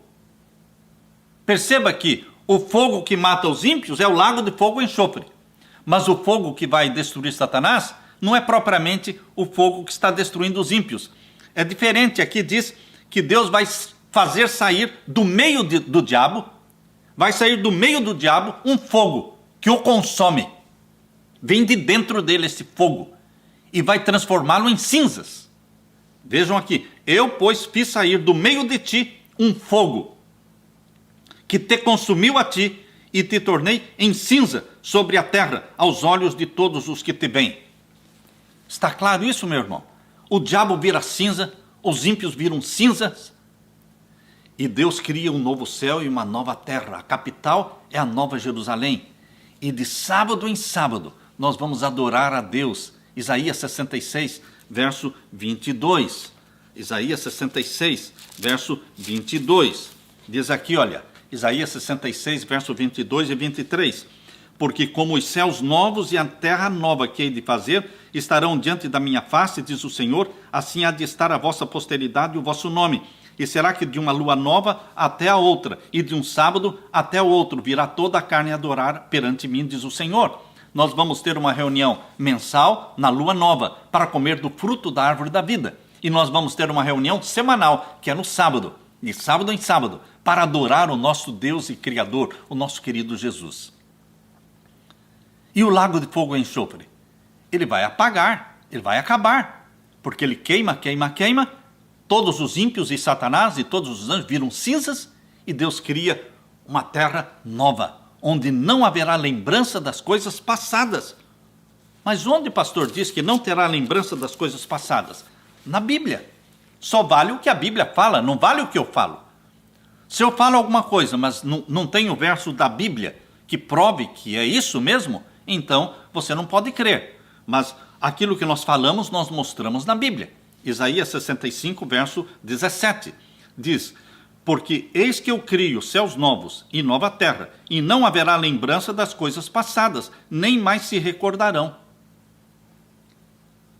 Perceba que o fogo que mata os ímpios é o lago de fogo e enxofre. Mas o fogo que vai destruir Satanás não é propriamente o fogo que está destruindo os ímpios. É diferente. Aqui diz que Deus vai fazer sair do meio do diabo, vai sair do meio do diabo um fogo que o consome. Vem de dentro dele esse fogo e vai transformá-lo em cinzas. Vejam aqui: eu, pois, fiz sair do meio de ti um fogo que te consumiu a ti e te tornei em cinza sobre a terra, aos olhos de todos os que te veem. Está claro isso, meu irmão? O diabo vira cinza, os ímpios viram cinzas, e Deus cria um novo céu e uma nova terra. A capital é a Nova Jerusalém. E de sábado em sábado nós vamos adorar a Deus. Isaías 66, verso 22. Isaías 66, verso 22. Diz aqui, olha, Isaías 66, verso 22 e 23. Porque como os céus novos e a terra nova que hei de fazer estarão diante da minha face, diz o Senhor, assim há de estar a vossa posteridade e o vosso nome. E será que de uma lua nova até a outra, e de um sábado até o outro, virá toda a carne a adorar perante mim, diz o Senhor. Nós vamos ter uma reunião mensal na lua nova, para comer do fruto da árvore da vida. E nós vamos ter uma reunião semanal, que é no sábado, de sábado em sábado, para adorar o nosso Deus e Criador, o nosso querido Jesus. E o lago de fogo e enxofre? Ele vai apagar, ele vai acabar, porque ele queima, queima, queima. Todos os ímpios e Satanás e todos os anjos viram cinzas, e Deus cria uma terra nova, onde não haverá lembrança das coisas passadas. Mas onde o pastor diz que não terá lembrança das coisas passadas? Na Bíblia. Só vale o que a Bíblia fala, não vale o que eu falo. Se eu falo alguma coisa, mas não tem o verso da Bíblia que prove que é isso mesmo, então você não pode crer. Mas aquilo que nós falamos, nós mostramos na Bíblia. Isaías 65, verso 17, diz: porque eis que eu crio céus novos e nova terra, e não haverá lembrança das coisas passadas, nem mais se recordarão.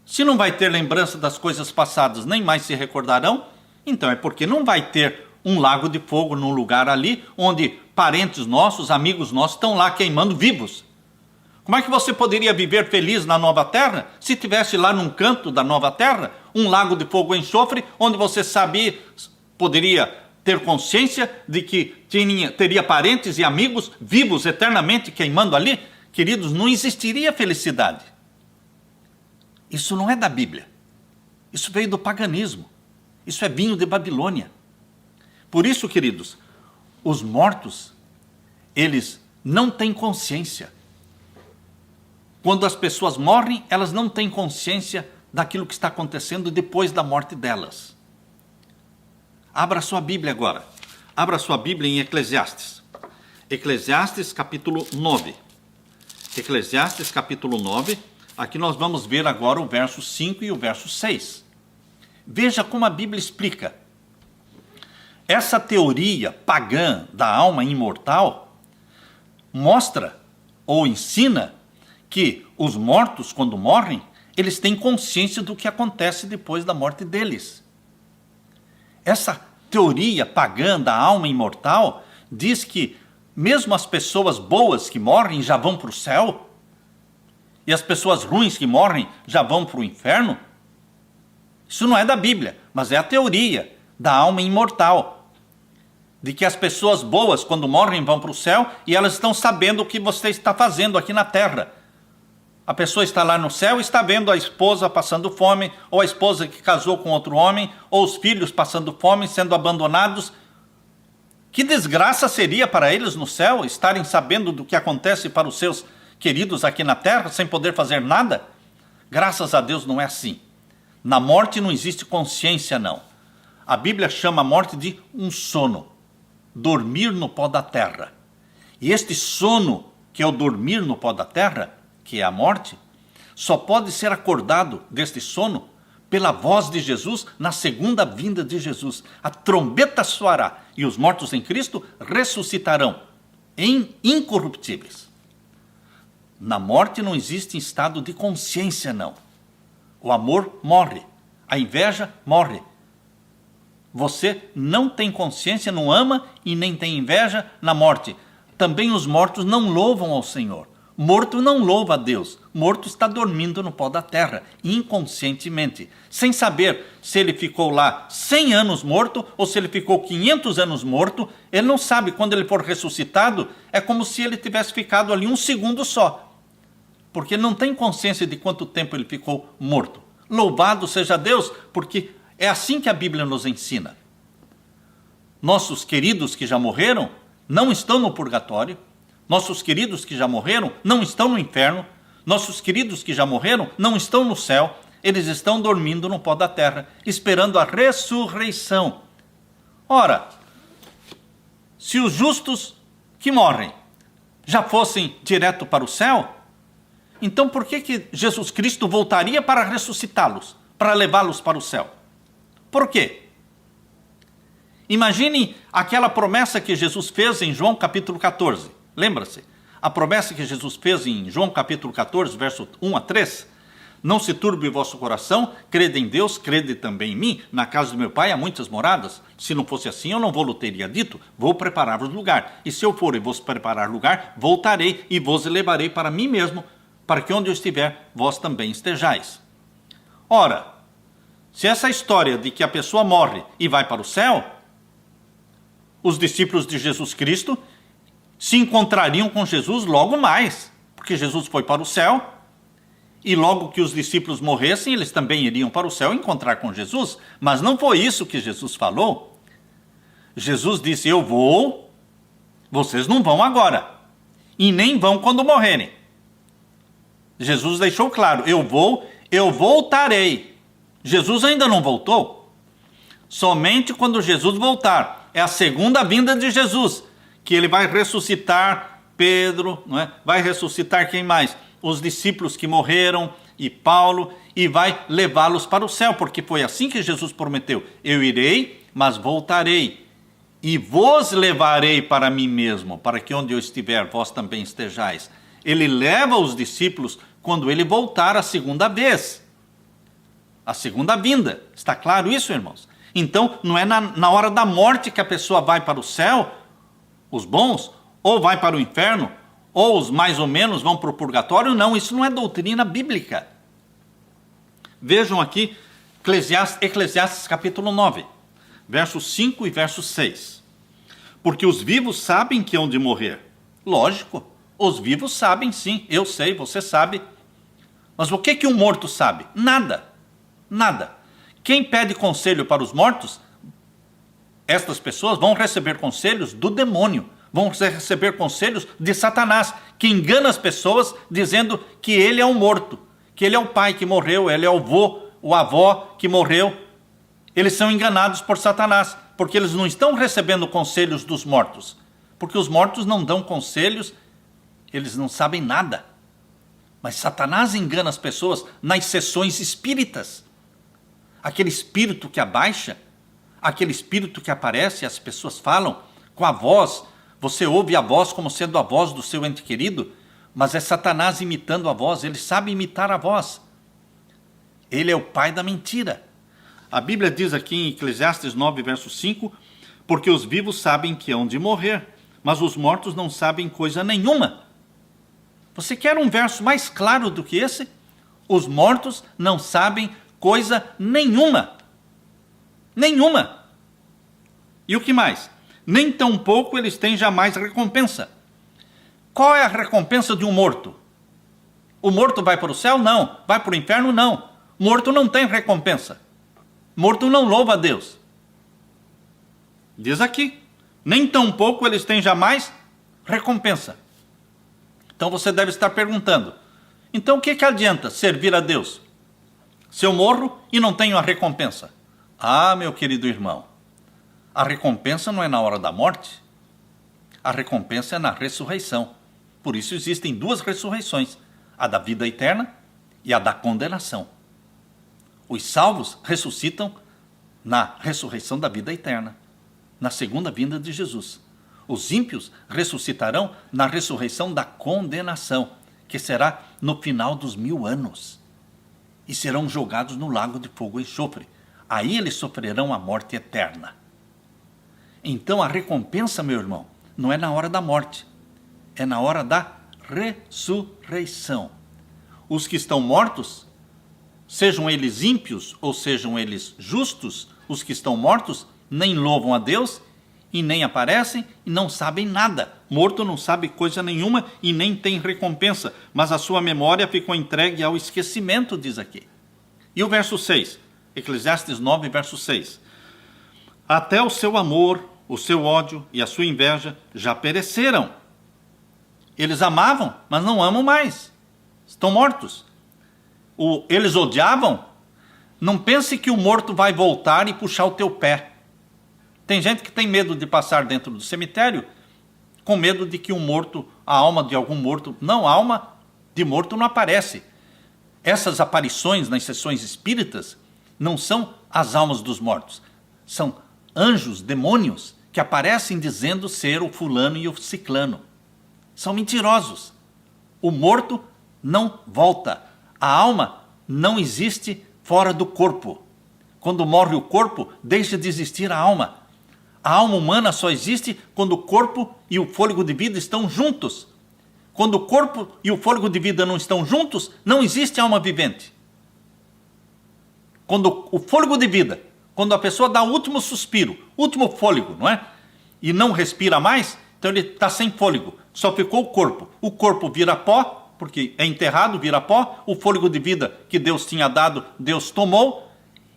Se não vai ter lembrança das coisas passadas, nem mais se recordarão, então é porque não vai ter um lago de fogo num lugar ali, onde parentes nossos, amigos nossos, estão lá queimando vivos. Como é que você poderia viver feliz na nova terra, se tivesse lá num canto da nova terra, um lago de fogo e enxofre, onde você sabia, poderia ter consciência de que teria parentes e amigos vivos eternamente queimando ali? Queridos, não existiria felicidade. Isso não é da Bíblia. Isso veio do paganismo. Isso é vinho de Babilônia. Por isso, queridos, os mortos, eles não têm consciência. Quando as pessoas morrem, elas não têm consciência daquilo que está acontecendo depois da morte delas. Abra sua Bíblia agora. Abra sua Bíblia em Eclesiastes. Eclesiastes capítulo 9. Eclesiastes capítulo 9. Aqui nós vamos ver agora o verso 5 e o verso 6. Veja como a Bíblia explica. Essa teoria pagã da alma imortal mostra ou ensina que os mortos, quando morrem, eles têm consciência do que acontece depois da morte deles. Essa teoria pagã da alma imortal diz que mesmo as pessoas boas que morrem já vão para o céu, e as pessoas ruins que morrem já vão para o inferno. Isso não é da Bíblia, mas é a teoria da alma imortal, de que as pessoas boas, quando morrem, vão para o céu, e elas estão sabendo o que você está fazendo aqui na terra. A pessoa está lá no céu e está vendo a esposa passando fome, ou a esposa que casou com outro homem, ou os filhos passando fome, sendo abandonados. Que desgraça seria para eles no céu estarem sabendo do que acontece para os seus queridos aqui na terra, sem poder fazer nada? Graças a Deus não é assim. Na morte não existe consciência, não. A Bíblia chama a morte de um sono, dormir no pó da terra. E este sono, que é o dormir no pó da terra, que é a morte, só pode ser acordado deste sono pela voz de Jesus na segunda vinda de Jesus. A trombeta soará e os mortos em Cristo ressuscitarão incorruptíveis. Na morte não existe estado de consciência, não. O amor morre, a inveja morre. Você não tem consciência, não ama e nem tem inveja na morte. Também os mortos não louvam ao Senhor. Morto não louva a Deus. Morto está dormindo no pó da terra, inconscientemente, sem saber se ele ficou lá 100 anos morto ou se ele ficou 500 anos morto. Ele não sabe. Quando ele for ressuscitado, é como se ele tivesse ficado ali um segundo só, porque não tem consciência de quanto tempo ele ficou morto. Louvado seja Deus, porque é assim que a Bíblia nos ensina. Nossos queridos que já morreram não estão no purgatório. Nossos queridos que já morreram não estão no inferno. Nossos queridos que já morreram não estão no céu. Eles estão dormindo no pó da terra, esperando a ressurreição. Ora, se os justos que morrem já fossem direto para o céu, então por que Jesus Cristo voltaria para ressuscitá-los, para levá-los para o céu? Por quê? Imagine aquela promessa que Jesus fez em João capítulo 14. Lembra-se? A promessa que Jesus fez em João capítulo 14, verso 1 a 3. Não se turbe o vosso coração, crede em Deus, crede também em mim. Na casa do meu pai há muitas moradas. Se não fosse assim, eu não vou-lhe teria dito, vou preparar-vos lugar. E se eu for e vos preparar lugar, voltarei e vos levarei para mim mesmo, para que onde eu estiver, vós também estejais. Ora, se essa história de que a pessoa morre e vai para o céu, os discípulos de Jesus Cristo se encontrariam com Jesus logo mais, porque Jesus foi para o céu, e logo que os discípulos morressem, eles também iriam para o céu encontrar com Jesus. Mas não foi isso que Jesus falou. Jesus disse: eu vou, vocês não vão agora, e nem vão quando morrerem. Jesus deixou claro: eu vou, eu voltarei. Jesus ainda não voltou. Somente quando Jesus voltar, é a segunda vinda de Jesus, que ele vai ressuscitar Pedro, não é? Vai ressuscitar quem mais? Os discípulos que morreram e Paulo, e vai levá-los para o céu, porque foi assim que Jesus prometeu: eu irei, mas voltarei, e vos levarei para mim mesmo, para que onde eu estiver, vós também estejais. Ele leva os discípulos quando ele voltar a segunda vez, a segunda vinda. Está claro isso, irmãos? Então, não é na hora da morte que a pessoa vai para o céu, os bons, ou vai para o inferno, ou os mais ou menos vão para o purgatório. Não, isso não é doutrina bíblica. Vejam aqui Eclesiastes capítulo 9, versos 5 e verso 6. Porque os vivos sabem que hão de morrer. Lógico, os vivos sabem sim, eu sei, você sabe. Mas o que um morto sabe? Nada, nada. Quem pede conselho para os mortos, estas pessoas vão receber conselhos do demônio, vão receber conselhos de Satanás, que engana as pessoas dizendo que ele é um morto, que ele é o pai que morreu, ele é o avô, o avó que morreu. Eles são enganados por Satanás, porque eles não estão recebendo conselhos dos mortos, porque os mortos não dão conselhos, eles não sabem nada. Mas Satanás engana as pessoas nas sessões espíritas. Aquele espírito que abaixa, aquele espírito que aparece, as pessoas falam com a voz, você ouve a voz como sendo a voz do seu ente querido, mas é Satanás imitando a voz, ele sabe imitar a voz. Ele é o pai da mentira. A Bíblia diz aqui em Eclesiastes 9, verso 5, porque os vivos sabem que hão de morrer, mas os mortos não sabem coisa nenhuma. Você quer um verso mais claro do que esse? Os mortos não sabem coisa nenhuma. Nenhuma. E o que mais? Nem tampouco eles têm jamais recompensa. Qual é a recompensa de um morto? O morto vai para o céu? Não. Vai para o inferno? Não. Morto não tem recompensa. Morto não louva a Deus. Diz aqui, nem tampouco eles têm jamais recompensa. Então você deve estar perguntando, então o que adianta servir a Deus se eu morro e não tenho a recompensa? Ah, meu querido irmão, a recompensa não é na hora da morte, a recompensa é na ressurreição. Por isso existem duas ressurreições, a da vida eterna e a da condenação. Os salvos ressuscitam na ressurreição da vida eterna, na segunda vinda de Jesus. Os ímpios ressuscitarão na ressurreição da condenação, que será no final dos 1000 anos. E serão jogados no lago de fogo e enxofre. Aí eles sofrerão a morte eterna. Então a recompensa, meu irmão, não é na hora da morte, é na hora da ressurreição. Os que estão mortos, sejam eles ímpios ou sejam eles justos, os que estão mortos nem louvam a Deus e nem aparecem e não sabem nada. Morto não sabe coisa nenhuma e nem tem recompensa, mas a sua memória ficou entregue ao esquecimento, diz aqui. E o verso 6, Eclesiastes 9, verso 6. Até o seu amor, o seu ódio e a sua inveja já pereceram. Eles amavam, mas não amam mais. Estão mortos. Eles odiavam. Não pense que o morto vai voltar e puxar o teu pé. Tem gente que tem medo de passar dentro do cemitério, com medo de que a alma de algum morto... Não, a alma de morto não aparece. Essas aparições nas sessões espíritas não são as almas dos mortos. São anjos, demônios, que aparecem dizendo ser o fulano e o ciclano. São mentirosos. O morto não volta. A alma não existe fora do corpo. Quando morre o corpo, deixa de existir a alma. A alma humana só existe quando o corpo e o fôlego de vida estão juntos. Quando o corpo e o fôlego de vida não estão juntos, não existe alma vivente. Quando o fôlego de vida, quando a pessoa dá o último suspiro, último fôlego, não é? E não respira mais, então ele está sem fôlego, só ficou o corpo. O corpo vira pó, porque é enterrado, vira pó, o fôlego de vida que Deus tinha dado, Deus tomou,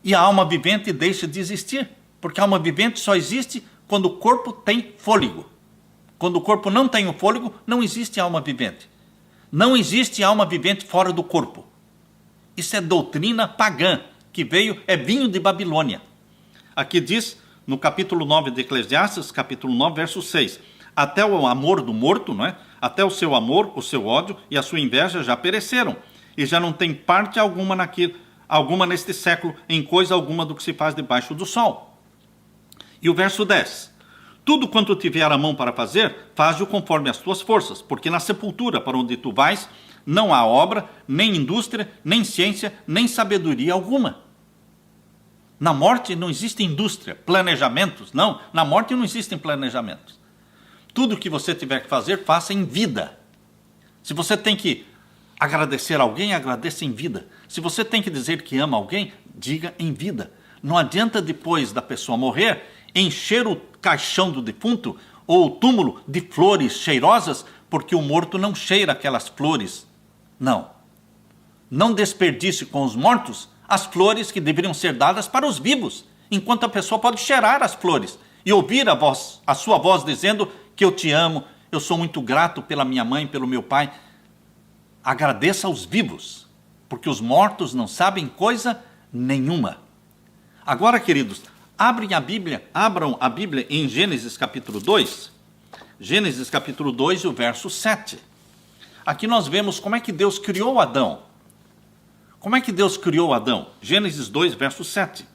e a alma vivente deixa de existir, porque a alma vivente só existe quando o corpo tem fôlego. Quando o corpo não tem o fôlego, não existe alma vivente. Não existe alma vivente fora do corpo. Isso é doutrina pagã, que é vinho de Babilônia. Aqui diz, no capítulo 9 de Eclesiastes, capítulo 9, verso 6, até o amor do morto, não é? Até o seu amor, o seu ódio e a sua inveja já pereceram, e já não tem parte alguma neste século, em coisa alguma do que se faz debaixo do sol. E o verso 10, tudo quanto tiver a mão para fazer, faz-o conforme as tuas forças, porque na sepultura para onde tu vais, não há obra, nem indústria, nem ciência, nem sabedoria alguma. Na morte não existe indústria, planejamentos, não. Na morte não existem planejamentos. Tudo que você tiver que fazer, faça em vida. Se você tem que agradecer alguém, agradeça em vida. Se você tem que dizer que ama alguém, diga em vida. Não adianta depois da pessoa morrer, encher o caixão do defunto ou o túmulo de flores cheirosas, porque o morto não cheira aquelas flores. Não. Não desperdice com os mortos as flores que deveriam ser dadas para os vivos, enquanto a pessoa pode cheirar as flores e ouvir a sua voz dizendo que eu te amo, eu sou muito grato pela minha mãe, pelo meu pai. Agradeça aos vivos, porque os mortos não sabem coisa nenhuma. Agora, queridos, abram a Bíblia em Gênesis capítulo 2. Gênesis capítulo 2 e o verso 7. Aqui nós vemos como é que Deus criou Adão. Como é que Deus criou Adão? Gênesis 2, verso 7.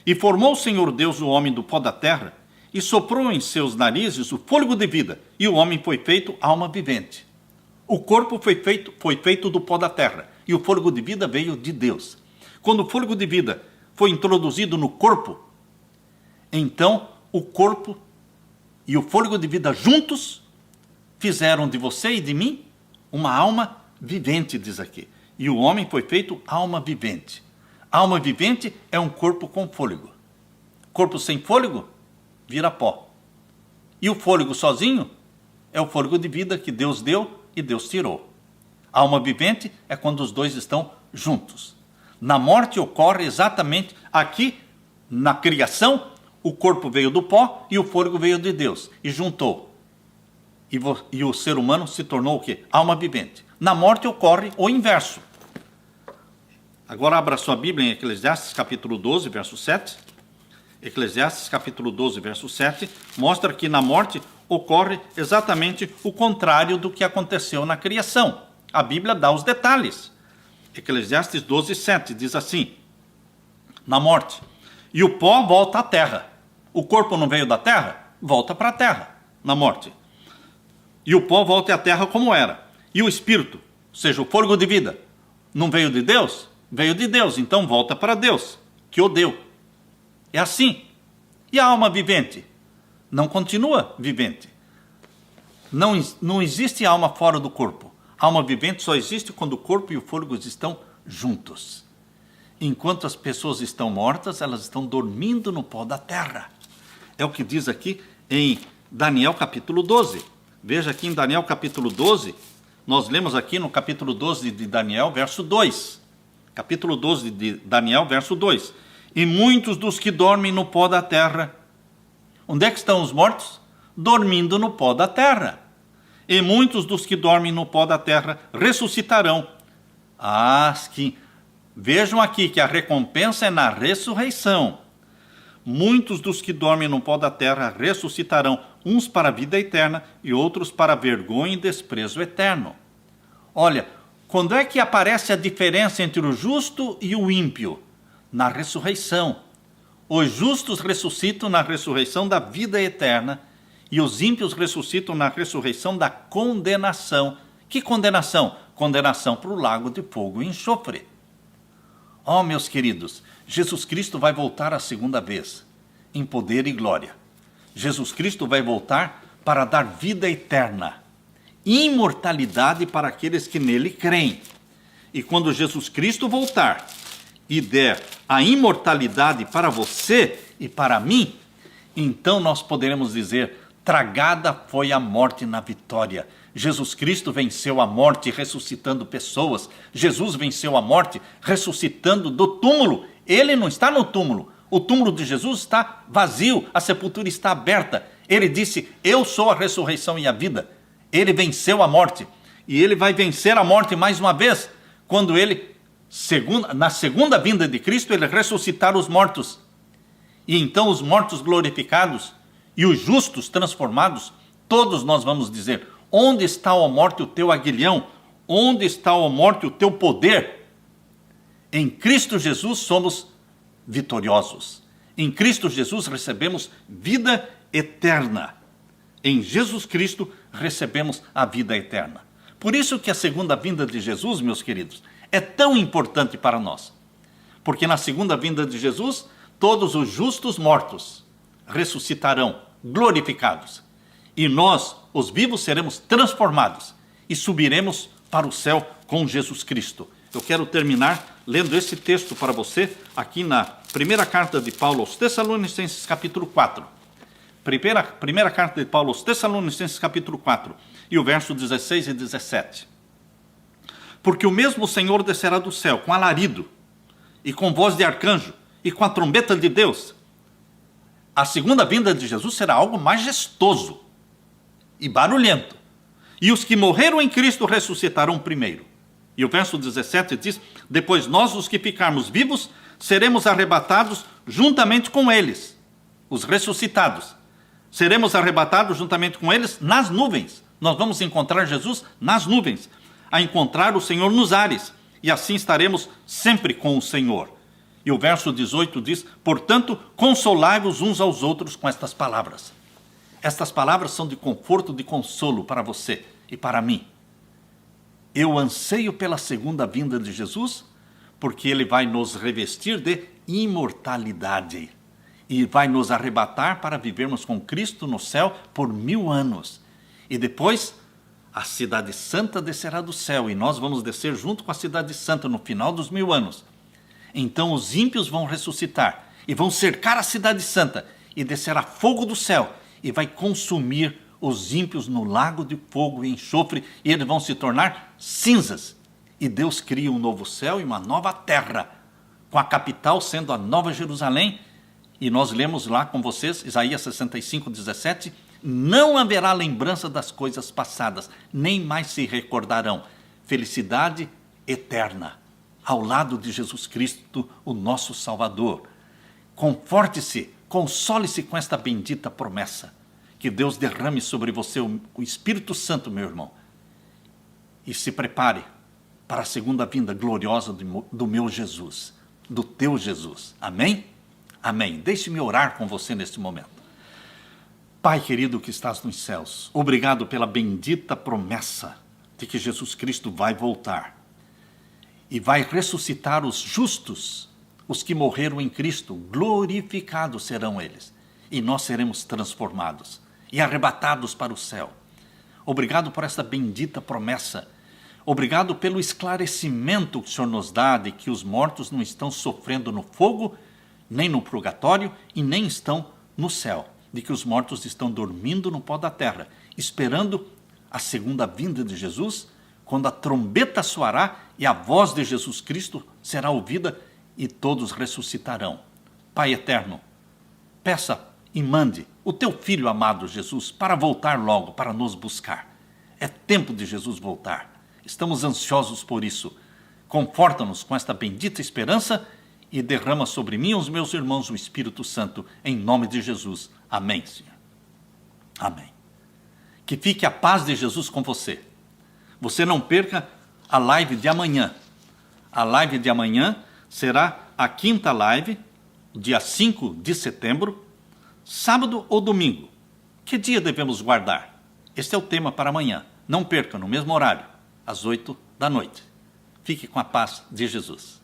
E formou o Senhor Deus o homem do pó da terra, e soprou em seus narizes o fôlego de vida, e o homem foi feito alma vivente. O corpo foi feito do pó da terra, e o fôlego de vida veio de Deus. Quando o fôlego de vida foi introduzido no corpo, então o corpo e o fôlego de vida juntos fizeram de você e de mim uma alma vivente, diz aqui. E o homem foi feito alma vivente. Alma vivente é um corpo com fôlego. Corpo sem fôlego vira pó. E o fôlego sozinho é o fôlego de vida que Deus deu e Deus tirou. Alma vivente é quando os dois estão juntos. Na morte ocorre exatamente aqui, na criação, o corpo veio do pó e o fôlego veio de Deus e juntou. E o ser humano se tornou o quê? Alma vivente. Na morte ocorre o inverso. Agora abra sua Bíblia em Eclesiastes capítulo 12, verso 7. Eclesiastes capítulo 12, verso 7, mostra que na morte ocorre exatamente o contrário do que aconteceu na criação. A Bíblia dá os detalhes. Eclesiastes 12, 7 diz assim: na morte, e o pó volta à terra. O corpo não veio da terra? Volta para a terra, na morte. E o pó volta à terra como era. E o espírito, ou seja, o fôlego de vida, não veio de Deus? Veio de Deus, então volta para Deus, que o deu. É assim. E a alma vivente? Não continua vivente. Não existe alma fora do corpo. A alma vivente só existe quando o corpo e o fôlego estão juntos. Enquanto as pessoas estão mortas, elas estão dormindo no pó da terra. É o que diz aqui em Daniel capítulo 12. Veja aqui em Daniel capítulo 12, nós lemos aqui no capítulo 12 de Daniel, verso 2. Capítulo 12 de Daniel, verso 2. E muitos dos que dormem no pó da terra. Onde é que estão os mortos? Dormindo no pó da terra. E muitos dos que dormem no pó da terra ressuscitarão. Vejam aqui que a recompensa é na ressurreição. Muitos dos que dormem no pó da terra ressuscitarão, uns para a vida eterna e outros para vergonha e desprezo eterno. Olha, quando é que aparece a diferença entre o justo e o ímpio? Na ressurreição. Os justos ressuscitam na ressurreição da vida eterna e os ímpios ressuscitam na ressurreição da condenação. Que condenação? Condenação para o lago de fogo e enxofre. Oh, meus queridos, Jesus Cristo vai voltar a segunda vez, em poder e glória. Jesus Cristo vai voltar para dar vida eterna, imortalidade para aqueles que nele creem. E quando Jesus Cristo voltar e der a imortalidade para você e para mim, então nós poderemos dizer: tragada foi a morte na vitória. Jesus Cristo venceu a morte ressuscitando pessoas. Jesus venceu a morte ressuscitando do túmulo. Ele não está no túmulo. O túmulo de Jesus está vazio, a sepultura está aberta. Ele disse: eu sou a ressurreição e a vida. Ele venceu a morte. E ele vai vencer a morte mais uma vez, quando ele, na segunda vinda de Cristo, ele ressuscitar os mortos. E então os mortos glorificados e os justos transformados, todos nós vamos dizer: onde está, ó morte, o teu aguilhão? Onde está, ó morte, o teu poder? Em Cristo Jesus somos vitoriosos. Em Cristo Jesus recebemos vida eterna. Em Jesus Cristo recebemos a vida eterna. Por isso que a segunda vinda de Jesus, meus queridos, é tão importante para nós. Porque na segunda vinda de Jesus, todos os justos mortos ressuscitarão, glorificados. E nós, os vivos, seremos transformados e subiremos para o céu com Jesus Cristo. Eu quero terminar lendo esse texto para você, aqui na primeira carta de Paulo aos Tessalonicenses, capítulo 4. Primeira carta de Paulo aos Tessalonicenses, capítulo 4, e o verso 16 e 17. Porque o mesmo Senhor descerá do céu com alarido, e com voz de arcanjo, e com a trombeta de Deus. A segunda vinda de Jesus será algo majestoso. e barulhento. E os que morreram em Cristo ressuscitarão primeiro. E o verso 17 diz: depois nós, os que ficarmos vivos, seremos arrebatados juntamente com eles, os ressuscitados. Seremos arrebatados juntamente com eles nas nuvens. Nós vamos encontrar Jesus nas nuvens, a encontrar o Senhor nos ares, e assim estaremos sempre com o Senhor. E o verso 18 diz: portanto, consolai-vos uns aos outros com estas palavras. Estas palavras são de conforto, de consolo para você e para mim. Eu anseio pela segunda vinda de Jesus, porque Ele vai nos revestir de imortalidade e vai nos arrebatar para vivermos com Cristo no céu por 1000 anos. E depois, a cidade santa descerá do céu, e nós vamos descer junto com a cidade santa no final dos 1000 anos. Então os ímpios vão ressuscitar e vão cercar a cidade santa, e descerá fogo do céu e vai consumir os ímpios no lago de fogo e enxofre, e eles vão se tornar cinzas. E Deus cria um novo céu e uma nova terra, com a capital sendo a Nova Jerusalém. E nós lemos lá com vocês, Isaías 65, 17, não haverá lembrança das coisas passadas, nem mais se recordarão. Felicidade eterna, ao lado de Jesus Cristo, o nosso Salvador. Conforte-se, console-se com esta bendita promessa. Que Deus derrame sobre você o Espírito Santo, meu irmão. E se prepare para a segunda vinda gloriosa do meu Jesus, do teu Jesus. Amém? Amém. Deixe-me orar com você neste momento. Pai querido que estás nos céus, obrigado pela bendita promessa de que Jesus Cristo vai voltar e vai ressuscitar os justos, os que morreram em Cristo, glorificados serão eles, e nós seremos transformados e arrebatados para o céu. Obrigado por esta bendita promessa. Obrigado pelo esclarecimento que o Senhor nos dá de que os mortos não estão sofrendo no fogo, nem no purgatório e nem estão no céu. De que os mortos estão dormindo no pó da terra, esperando a segunda vinda de Jesus, quando a trombeta soará e a voz de Jesus Cristo será ouvida e todos ressuscitarão. Pai eterno, peça e mande o teu Filho amado Jesus para voltar logo, para nos buscar. É tempo de Jesus voltar. Estamos ansiosos por isso. Conforta-nos com esta bendita esperança e derrama sobre mim e os meus irmãos o Espírito Santo, em nome de Jesus. Amém, Senhor. Amém. Que fique a paz de Jesus com você. Você não perca a live de amanhã. A live de amanhã será a quinta live, dia 5 de setembro, sábado ou domingo. Que dia devemos guardar? Este é o tema para amanhã. Não perca, no mesmo horário, às 8 da noite. Fique com a paz de Jesus.